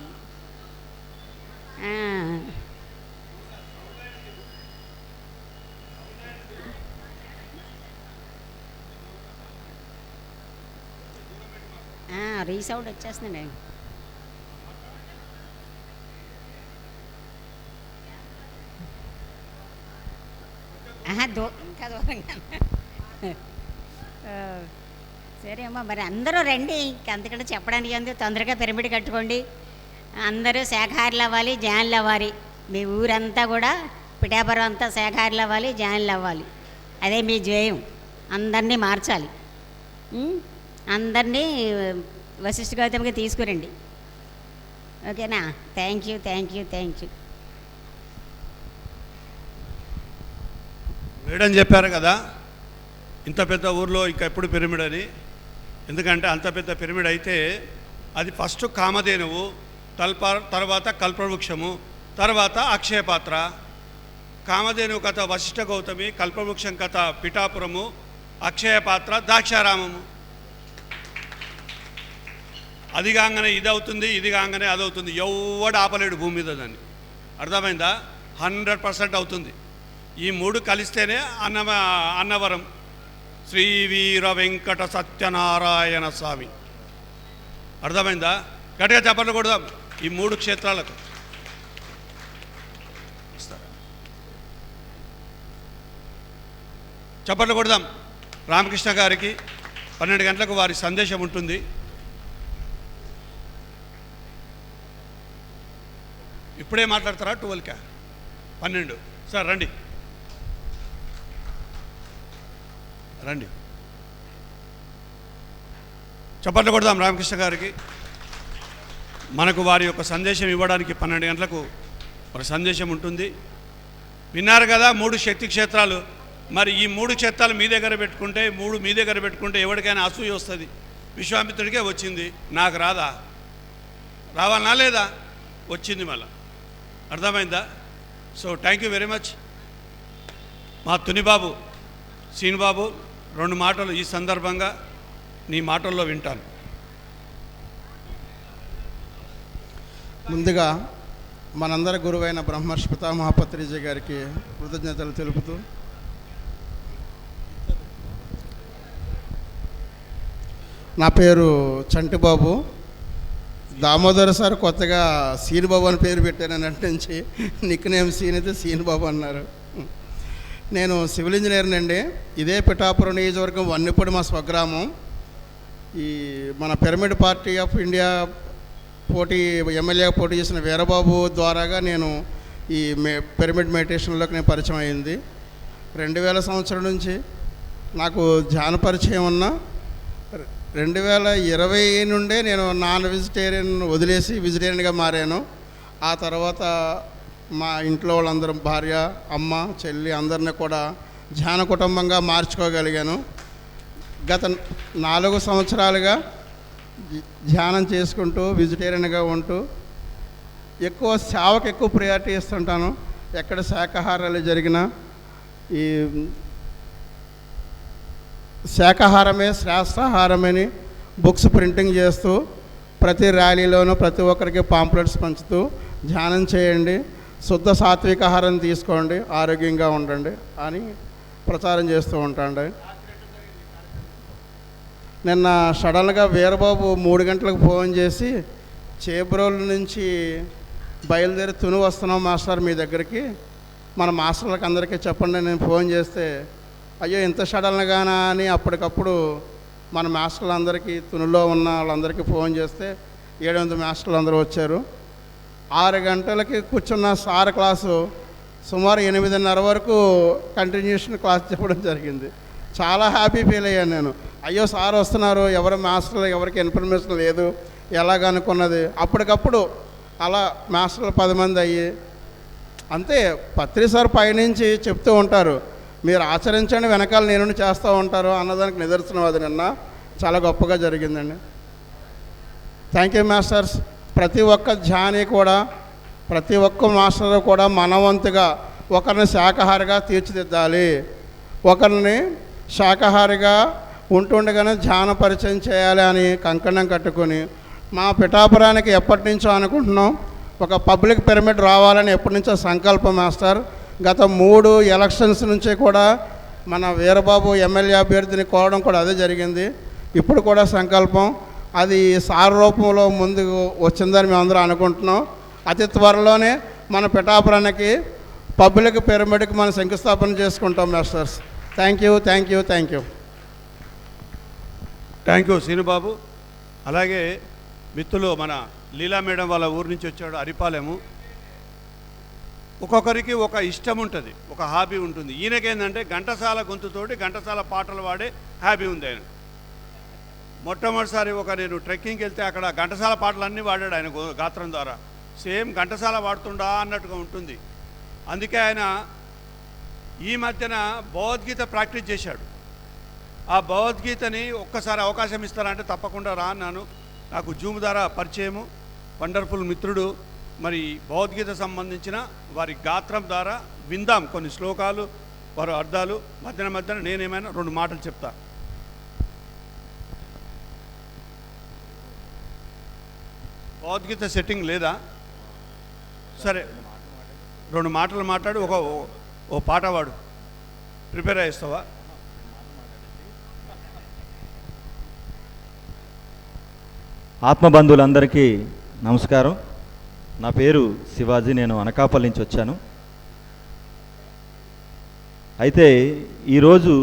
రీసౌండ్ వచ్చేస్తుందండి. ఇంకా దూరంగా. సరే అమ్మా, మరి అందరూ రండి. అంతకంటే చెప్పడానికి ఉంది. తొందరగా పిరమిడ్ కట్టుకోండి. అందరూ శాఖాహారులు అవ్వాలి, జ్ఞానులు అవ్వాలి. మీ ఊరంతా కూడా పిఠాపురం అంతా శాఖాహారులు అవ్వాలి, జ్ఞానులు అవ్వాలి. అదే మీ ధ్యేయం. అందరినీ మార్చాలి. అందరినీ వశిష్ఠ గౌతమికి తీసుకురండి. ఓకేనా? Thank you thank you thank you. Madam చెప్పారు కదా, ఇంత పెద్ద ఊర్లో ఇంకా ఎప్పుడు పిరమిడ్ అని. ఎందుకంటే అంత పెద్ద పిరమిడ్ అయితే అది ఫస్ట్ కామధేనువు, తర్వాత కల్పవృక్షము, తర్వాత అక్షయపాత్ర. కామధేనువు కథ వశిష్ఠ గౌతమి, కల్పవృక్షం కథ పిఠాపురము, అక్షయపాత్ర ద్రాక్షారామము. అది కాగానే ఇది అవుతుంది, ఇది కాగానే అది అవుతుంది. ఎవడు ఆపలేడు భూమి మీద దాన్ని. అర్థమైందా? 100% అవుతుంది. ఈ 3 కలిస్తేనే అన్నవరం శ్రీ వీర వెంకట సత్యనారాయణ స్వామి. అర్థమైందా? గట్టిగా చెప్పట్లు కొడదాం ఈ 3 క్షేత్రాలకు. చప్పట్లు కొడదాం. రామకృష్ణ గారికి 12 గంటలకు వారి సందేశం ఉంటుంది. ఇప్పుడే మాట్లాడతారా? 12కా? 12. సార్ రండి రండి. చప్పట్లు కొడదాం రామకృష్ణ గారికి. మనకు వారి యొక్క సందేశం ఇవ్వడానికి 12 గంటలకు ఒక సందేశం ఉంటుంది. విన్నారు కదా 3 శక్తి క్షేత్రాలు. మరి ఈ 3 క్షేత్రాలు మీ దగ్గర పెట్టుకుంటే, 3 మీ దగ్గర పెట్టుకుంటే ఎవరికైనా అసూయ వస్తుంది. విశ్వామిత్రుడికే వచ్చింది, నాకు రాదా? రావాలనా లేదా? వచ్చింది. మళ్ళా అర్థమైందా? So thank you very much. మా తునిబాబు సీనుబాబు 2 మాటలు ఈ సందర్భంగా నీ మాటల్లో వింటాను. ముందుగా మనందరి గురువైన బ్రహ్మర్షి పితామహ పత్రిజీ గారికి కృతజ్ఞతలు తెలుపుతూ, నా పేరు చంటిబాబు. దామోదర్ సార్ కొత్తగా సీనుబాబు అని పేరు పెట్టారని అంటించి నిక్ నేమ్ సీన్ అయితే సీనుబాబు అన్నారు. నేను సివిల్ ఇంజనీర్ని అండి. ఇదే పిఠాపురం నియోజకవర్గం వన్నెపూడి మా స్వగ్రామం. ఈ మన పిరమిడ్ పార్టీ ఆఫ్ ఇండియా ఎమ్మెల్యేగా పోటీ చేసిన వీరబాబు ద్వారాగా నేను ఈ పిరమిడ్ మెడిటేషన్లోకి నేను పరిచయం అయింది. 2000 సంవత్సరం నుంచి నాకు ధ్యాన పరిచయం ఉన్న 2020 నుండే నేను నాన్ వెజిటేరియన్ వదిలేసి వెజిటేరియన్గా మారాను. ఆ తర్వాత మా ఇంట్లో వాళ్ళందరం, భార్య, అమ్మ, చెల్లి అందరినీ కూడా ధ్యాన కుటుంబంగా మార్చుకోగలిగాను. గత 4 సంవత్సరాలుగా ధ్యానం చేసుకుంటూ వెజిటేరియన్గా ఉంటూ ఎక్కువ సేవకు ఎక్కువ ప్రయారిటీ ఇస్తుంటాను. ఎక్కడ శాకాహారాలు జరిగినా ఈ శాకాహారమే శ్రేష్ఠాహారమని బుక్స్ ప్రింటింగ్ చేస్తూ ప్రతి ర్యాలీలోనూ ప్రతి ఒక్కరికి పాంప్లెట్స్ పంచుతూ ధ్యానం చేయండి, శుద్ధ సాత్విక ఆహారం తీసుకోండి, ఆరోగ్యంగా ఉండండి అని ప్రచారం చేస్తూ ఉంటాండి. నిన్న సడన్గా వీరబాబు 3 గంటలకు ఫోన్ చేసి, చేబ్రోల్ నుంచి బయలుదేరి తుని వస్తున్నాం మాస్టర్ మీ దగ్గరికి, మన మాస్టర్లకు అందరికీ చెప్పండి నేను ఫోన్ చేస్తే, అయ్యో ఇంత సడన్గానా అని అప్పటికప్పుడు మన మాస్టర్లు అందరికీ, తునిలో ఉన్న వాళ్ళందరికీ ఫోన్ చేస్తే 700 మాస్టర్లు అందరూ వచ్చారు. 6 గంటలకి కూర్చున్న సార్ క్లాసు సుమారు 8:30 వరకు కంటిన్యూషన్ క్లాస్ చెప్పడం జరిగింది. చాలా హ్యాపీ ఫీల్ అయ్యాను నేను. అయ్యో సార్ వస్తున్నారు, ఎవరి మాస్టర్లు ఎవరికి ఇన్ఫర్మేషన్ లేదు ఎలాగనుకున్నది. అప్పటికప్పుడు అలా మాస్టర్లు 10 మంది అయ్యి, అంతే పత్రి సార్ పైనుంచి చెప్తూ ఉంటారు, మీరు ఆచరించండి, వెనకాల నేను చేస్తూ ఉంటారు అన్నదానికి నిదర్శనం అది. నిన్న చాలా గొప్పగా జరిగిందండి. Thank you masters. ప్రతి ఒక్క ధ్యాని కూడా, ప్రతి ఒక్క మాస్టర్ కూడా మనవంతుగా ఒకరిని శాకాహారిగా తీర్చిదిద్దాలి, ఒకరిని శాకాహారిగా ఉంటుండగానే ధ్యాన పరిచయం చేయాలి అని కంకణం కట్టుకొని మా పిఠాపురానికి ఎప్పటి నుంచో అనుకుంటున్నాం, ఒక పబ్లిక్ పిరమిడ్ రావాలని ఎప్పటి నుంచో సంకల్పం మాస్టర్. గత 3 ఎలక్షన్స్ నుంచి కూడా మన వీరబాబు ఎమ్మెల్యే అభ్యర్థిని కోరడం కూడా అదే జరిగింది. ఇప్పుడు కూడా సంకల్పం అది సార్ రూపంలో ముందుకు వచ్చిందని మేమందరం అనుకుంటున్నాం. అతి త్వరలోనే మన పిఠాపురానికి పబ్లిక్ పిరమిడ్కి మనం శంకుస్థాపన చేసుకుంటాం masters. Thank you, thank you, thank you. Thank you Seenu Babu. అలాగే మిత్రులు మన లీలా మేడం వాళ్ళ ఊరు నుంచి వచ్చాడు, అరిపాలెము. ఒక్కొక్కరికి ఒక ఇష్టం ఉంటుంది, ఒక హాబీ ఉంటుంది. ఈయనకేందంటే ఘంటసాల గొంతుతోటి ఘంటసాల పాటలు పాడే హాబీ ఉంది ఆయన. మొట్టమొదటిసారి నేను ట్రెక్కింగ్కి వెళ్తే అక్కడ ఘంటసాల పాటలన్నీ పాడాడు ఆయన గాత్రం ద్వారా. సేమ్ ఘంటసాల పాడుతుండా అన్నట్టుగా ఉంటుంది. అందుకే ఆయన ఈ మధ్యన భగవద్గీత ప్రాక్టీస్ చేశాడు. ఆ భగవద్గీతని ఒక్కసారి అవకాశం ఇస్తారంటే తప్పకుండా రా అన్నాను. నాకు జూమ్ ద్వారా పరిచయము, వండర్ఫుల్ మిత్రుడు. మరి భగవద్గీత సంబంధించిన వారి గాత్రం ద్వారా విందాం కొన్ని శ్లోకాలు, వారి అర్థాలు. మధ్యన నేనేమైనా 2 మాటలు చెప్తా. భగవద్గీత సెట్టింగ్ లేదా? సరే 2 మాటలు మాట్లాడు, ఓ పాట వాడు. ప్రిపేర్ అయ్యేస్తావా? ఆత్మబంధువులందరికీ నమస్కారం. నా పేరు శివాజీ, నేను అనకాపల్లి నుంచి వచ్చాను. అయితే ఈరోజు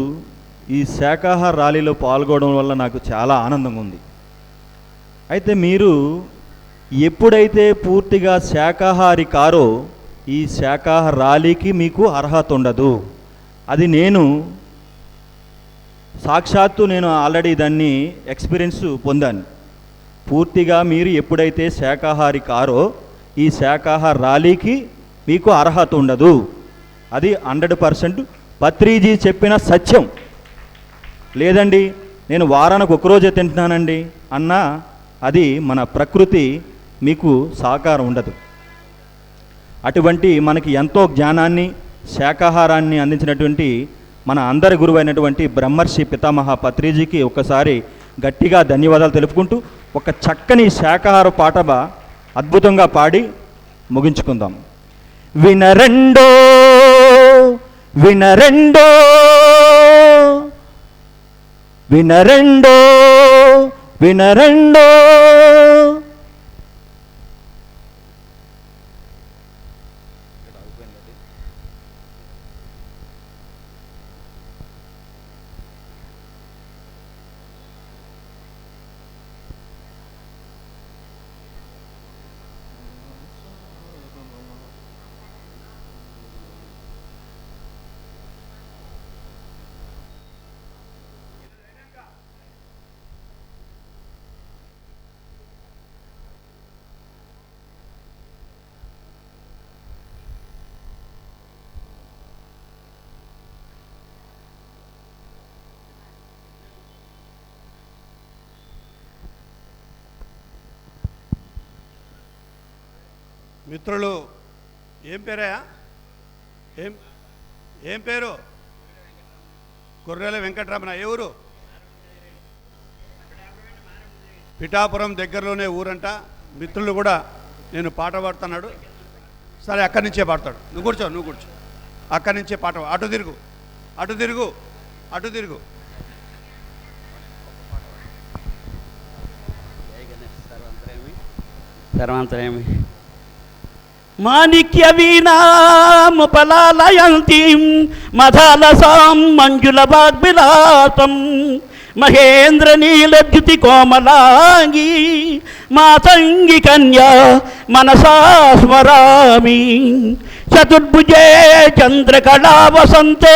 ఈ శాకాహార ర్యాలీలో పాల్గొనడం వల్ల నాకు చాలా ఆనందంగా ఉంది. అయితే మీరు ఎప్పుడైతే పూర్తిగా శాకాహారి కారో ఈ శాకాహార ర్యాలీకి మీకు అర్హత ఉండదు. అది నేను సాక్షాత్తు నేను ఆల్రెడీ దాన్ని ఎక్స్పీరియన్స్ పొందాను. పూర్తిగా మీరు ఎప్పుడైతే శాకాహారి కారో ఈ శాకాహార ర్యాలీకి మీకు అర్హత ఉండదు. అది 100% పత్రిజీ చెప్పిన సత్యం. లేదండి నేను వారానికి ఒకరోజే తింటున్నానండి అన్నా అది మన ప్రకృతి మీకు సహకారం ఉండదు. అటువంటి మనకి ఎంతో జ్ఞానాన్ని శాకాహారాన్ని అందించినటువంటి మన అందరి గురువు అయినటువంటి బ్రహ్మర్షి పితామహ పత్రిజీకి ఒకసారి గట్టిగా ధన్యవాదాలు తెలుపుకుంటూ ఒక చక్కని శాకాహార పాట అద్భుతంగా పాడి ముగించుకుందాం. వినరెండో వినరెండో వినరెండో వినరెండో మిత్రులు ఏం పేరయ్యా? ఏం పేరు? గొర్రెల వెంకటరమణ. ఏ ఊరు? పిఠాపురం దగ్గరలోనే ఊరంట. మిత్రులు కూడా నేను పాట పాడుతున్నాడు. సరే అక్కడి నుంచే పాడతాడు. నువ్వు కూర్చో. అక్కడి నుంచే పాట. అటు తిరుగు. సర్వాంతరేమి మాణిక్య వీణాముపలాలయంతిం మధాలసాం మంజుల వాగ్విలాసం మహేంద్ర నీలద్యుతి కోమలాంగి మాతంగి కన్యా మనసా స్మరామి చతుర్భుజే చంద్రకళా వసంతే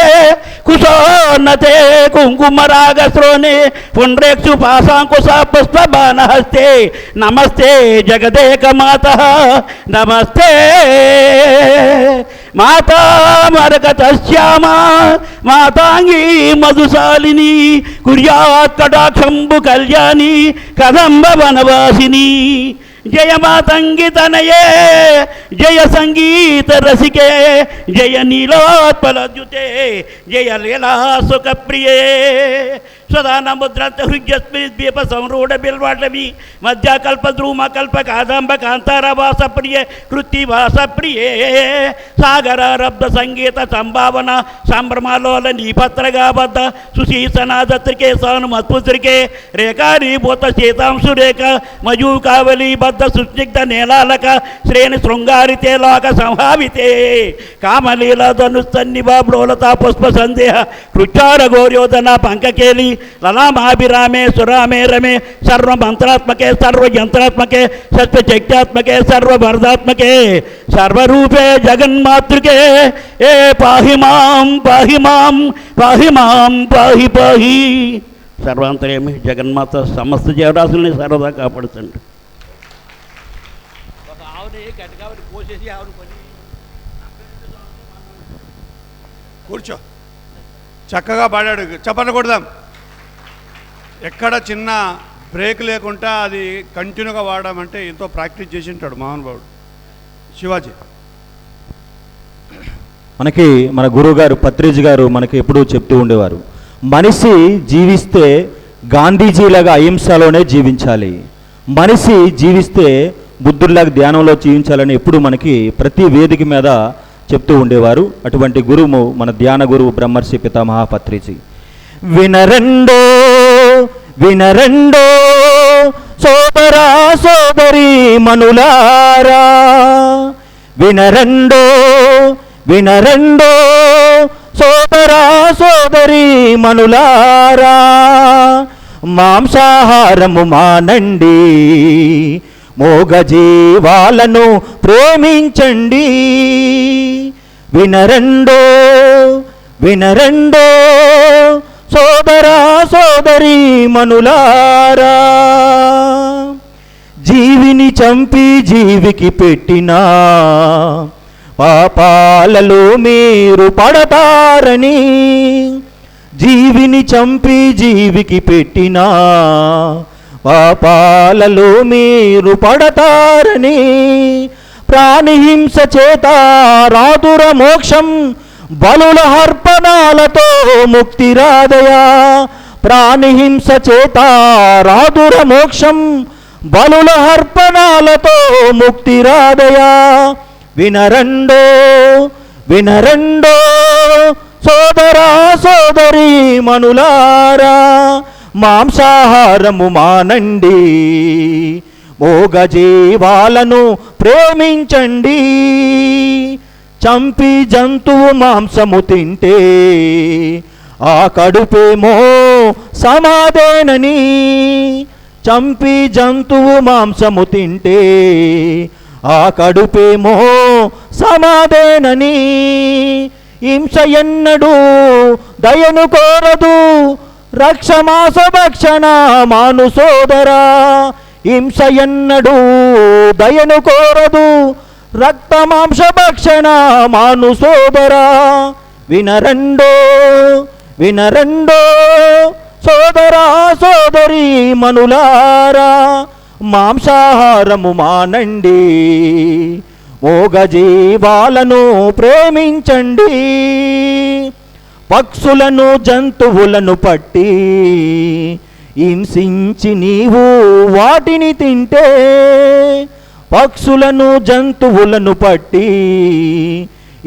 కుశోన్నతే కుంకుమరాగశ్రోణే పుండ్రేక్షు పాశాంకుశ పుష్పబాణహస్తే నమస్తే జగదేక మాతః నమస్తే మాతా మరకతశ్యామా మాతాంగీ మధుశాలిని కుర్యాత్ కటాక్షంబు కళ్యాణి కదంబ వనవాసిని జయ మాతంగి తనయే జయ సంగీత రసికే జయ నీలోత్పలద్యుతే జయ లీలా సుఖ ప్రియే సదానముద్రంత హృద్యస్మిద్వీప సంరూఢ బిల్వాటవి మధ్యకల్పద్రూమ కల్ప కాదంబ కాంతారవాస ప్రియ కృత్తివాస ప్రియే సాగరారబ్ధ సంగీత సంభావన సంభ్రమాలోల నీపత్రగాబద్ధ సుశీసనాదత్రికే సానుమత్పుత్రికే రేఖారీభూత సీతాంశు రేఖ మయూకావలీబద్ధ సుస్నిగ్ధ నేలాలక శ్రేణి శృంగారితే లోక సంహావితే కామలీల ధనుస్తన్నిభాబ్లోలతా పుష్ప సందేహ కృచ్చార గౌర్యోధన పంకకేలి లలామాభిరామే సురామే రమే సర్వమంత్రాత్మకే సర్వయంత్రాత్మకే సత్యచక్త్యాత్మకే సర్వభరదాత్మకే సర్వరూపే జగన్మాతృకే ఏ పాహి మాం పాహి మాం పాహి మాం పాహి పాహి. సర్వాంతరేమి జగన్మాత సమస్త జీవరాశుల్ని సర్వదా కాపాడుతుంది. కూర్చో. చక్కగా పాడాడు. చప్పట్లు కొడదాం. ఎక్కడ చిన్న బ్రేక్ లేకుండా అది కంటిన్యూగా వాడమంటే ఎంతో ప్రాక్టీస్ చేసి ఉంటాడు మహానుభావుడు శివాజీ. మనకి మన గురువు గారు పత్రిజీ గారు మనకి ఎప్పుడూ చెప్తూ ఉండేవారు, మనిషి జీవిస్తే గాంధీజీలాగా అహింసలోనే జీవించాలి, మనిషి జీవిస్తే బుద్ధుడిలాగా ధ్యానంలో జీవించాలని ఎప్పుడు మనకి ప్రతి వేదిక మీద చెప్తూ ఉండేవారు. అటువంటి గురువు మన ధ్యాన గురువు బ్రహ్మర్షి పితామహ పత్రిజీ. వినరెండో వినరెండో సోదరా సోదరి మనులారా, వినరెండో వినరెండో సోదరా సోదరి మనులారా, మాంసాహారము మానండి, మూగజీవాలను ప్రేమించండి. వినరండో వినరండో సోదరా సోదరి మనులారా, జీవిని చంపి జీవికి పెట్టిన పాపాలలో మీరు పడతారని, జీవిని చంపి జీవికి పెట్టిన పాపాలలో మీరు పడతారని, ప్రాణిహింస చేత రాదుర మోక్షం, బలుల అర్పణాలతో ముక్తి రాదయా. ప్రాణిహింస చేత రాదుర మోక్షం, బలుల అర్పణాలతో ముక్తి రాదయా. వినరండో వినరండో సోదరా సోదరి మనులారా, మాంసాహారము మానండి, మూగజీవాలను ప్రేమించండి. చంపి జంతువు మాంసము తింటే ఆ కడుపేమో సమాధేనని, చంపి జంతువు మాంసము తింటే ఆ కడుపేమో సమాధేనని. హింస ఎన్నడూ దయను కోరదు, రక్షమాస భక్షణ మాను సోదరా. హింస ఎన్నడూ దయను కోరదు, రక్తమాంస భక్షణ మాను సోదరా. వినరండో వినరండో సోదరా సోదరి మనులారా, మాంసాహారము మానండి, మూగజీవాలను ప్రేమించండి. పక్షులను జంతువులను పట్టి హింసించి నీవు వాటిని తింటే, పక్షులను జంతువులను పట్టి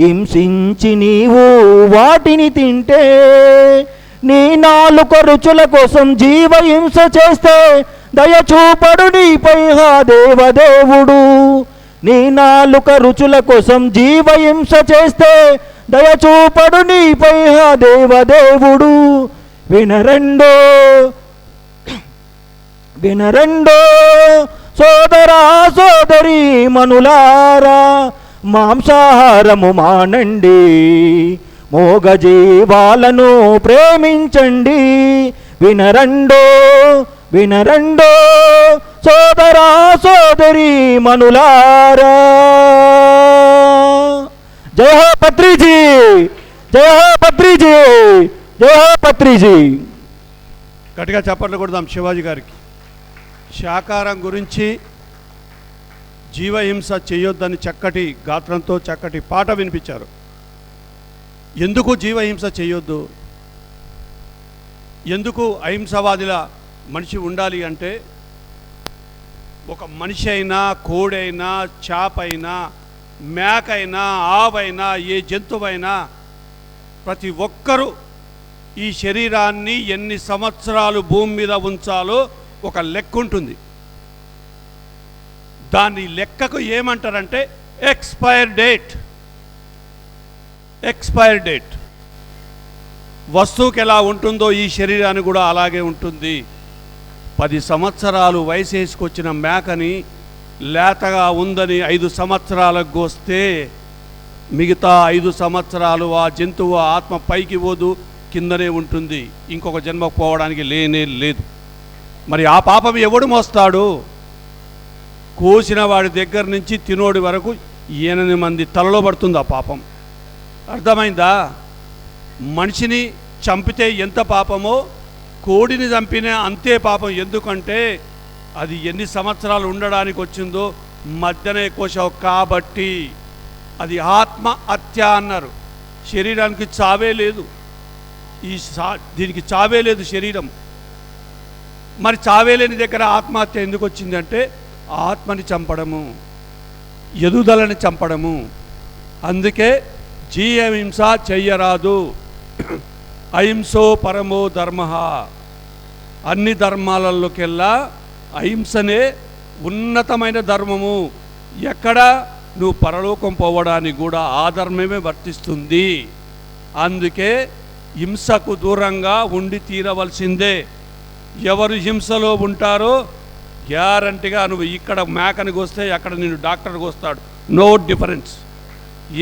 హింసించి నీవు వాటిని తింటే, నీ నాలుక రుచుల కోసం జీవహింస చేస్తే దయచూపడు నీపై హా దేవదేవుడు. నీ నాలుక రుచుల కోసం జీవహింస చేస్తే దయచూపడు నీపై హా దేవదేవుడు. వినరండో వినరండో సోదరా సోదరి మనులారా, మాంసాహారము మానండి, మూగజీవాలను ప్రేమించండి. వినరండో వినరండో సోదరా సోదరి మనులారా. జయ హో పత్రిజీ, జయ హో పత్రిజీ, జయ హో పత్రిజీ. గట్టిగా చప్పట్లు కొడదాం శివాజీ గారికి. శాకాహారం గురించి, జీవహింస చేయొద్దని చక్కటి గాత్రంతో చక్కటి పాట వినిపించారు. ఎందుకు జీవహింస చేయొద్దు, ఎందుకు అహింసవాదిలా మనిషి ఉండాలి అంటే, ఒక మనిషి అయినా, కోడైనా, చాపైనా, మేకైనా, ఆవైనా, ఏ జంతువైనా ప్రతి ఒక్కరూ ఈ శరీరాన్ని ఎన్ని సంవత్సరాలు భూమి మీద ఉంచాలో ఒక లెక్క ఉంటుంది. దాని లెక్కకు ఏమంటారంటే ఎక్స్పైర్ డేట్. ఎక్స్పైర్ డేట్ వస్తువుకి ఎలా ఉంటుందో ఈ శరీరాన్ని కూడా అలాగే ఉంటుంది. 10 సంవత్సరాలు వయసు వేసుకొచ్చిన మేకని లేతగా ఉందని 5 సంవత్సరాలకు వస్తే మిగతా 5 సంవత్సరాలు ఆ జంతువు ఆత్మ పైకి పోదు, కిందనే ఉంటుంది, ఇంకొక జన్మకు పోవడానికి లేనే లేదు. మరి ఆ పాపం ఎవడు మోస్తాడు? కోసిన వాడి దగ్గర నుంచి తినోడి వరకు 8 మంది తలలో పడుతుంది ఆ పాపం. అర్థమైందా? మనిషిని చంపితే ఎంత పాపమో కోడిని చంపినా అంతే పాపం. ఎందుకంటే అది ఎన్ని సంవత్సరాలు ఉండడానికి వచ్చిందో మధ్యనే కోసావు కాబట్టి. అది ఆత్మ హత్య అన్నారు. శరీరానికి చావే లేదు, దీనికి చావే లేదు శరీరం. మరి చావే లేని దగ్గర ఆత్మహత్య ఎందుకు వచ్చిందంటే ఆత్మని చంపడము, ఎదుగుదలని చంపడము. అందుకే జీవహింస చెయ్యరాదు. అహింసో పరమో ధర్మ. అన్ని ధర్మాలలోకెల్లా అహింసనే ఉన్నతమైన ధర్మము. ఎక్కడ నువ్వు పరలోకం పోవడానికి కూడా ఆ ధర్మమే వర్తిస్తుంది. అందుకే హింసకు దూరంగా ఉండి తీరవలసిందే. ఎవరు హింసలో ఉంటారో గ్యారంటీగా నువ్వు ఇక్కడ మేకని కోస్తే అక్కడ నిన్ను డాక్టర్ కోస్తాడు. No difference.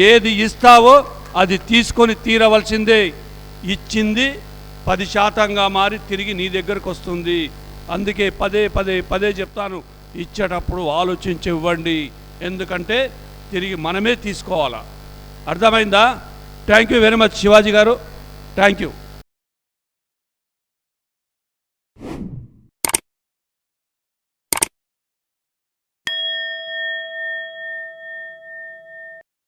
ఏది ఇస్తావో అది తీసుకొని తీరవలసిందే. ఇచ్చింది 10% మారి తిరిగి నీ దగ్గరకు వస్తుంది. అందుకే పదే పదే పదే చెప్తాను, ఇచ్చేటప్పుడు ఆలోచించి ఇవ్వండి. ఎందుకంటే తిరిగి మనమే తీసుకోవాలా. అర్థమైందా? Thank you very much Shivaji గారు. Thank you.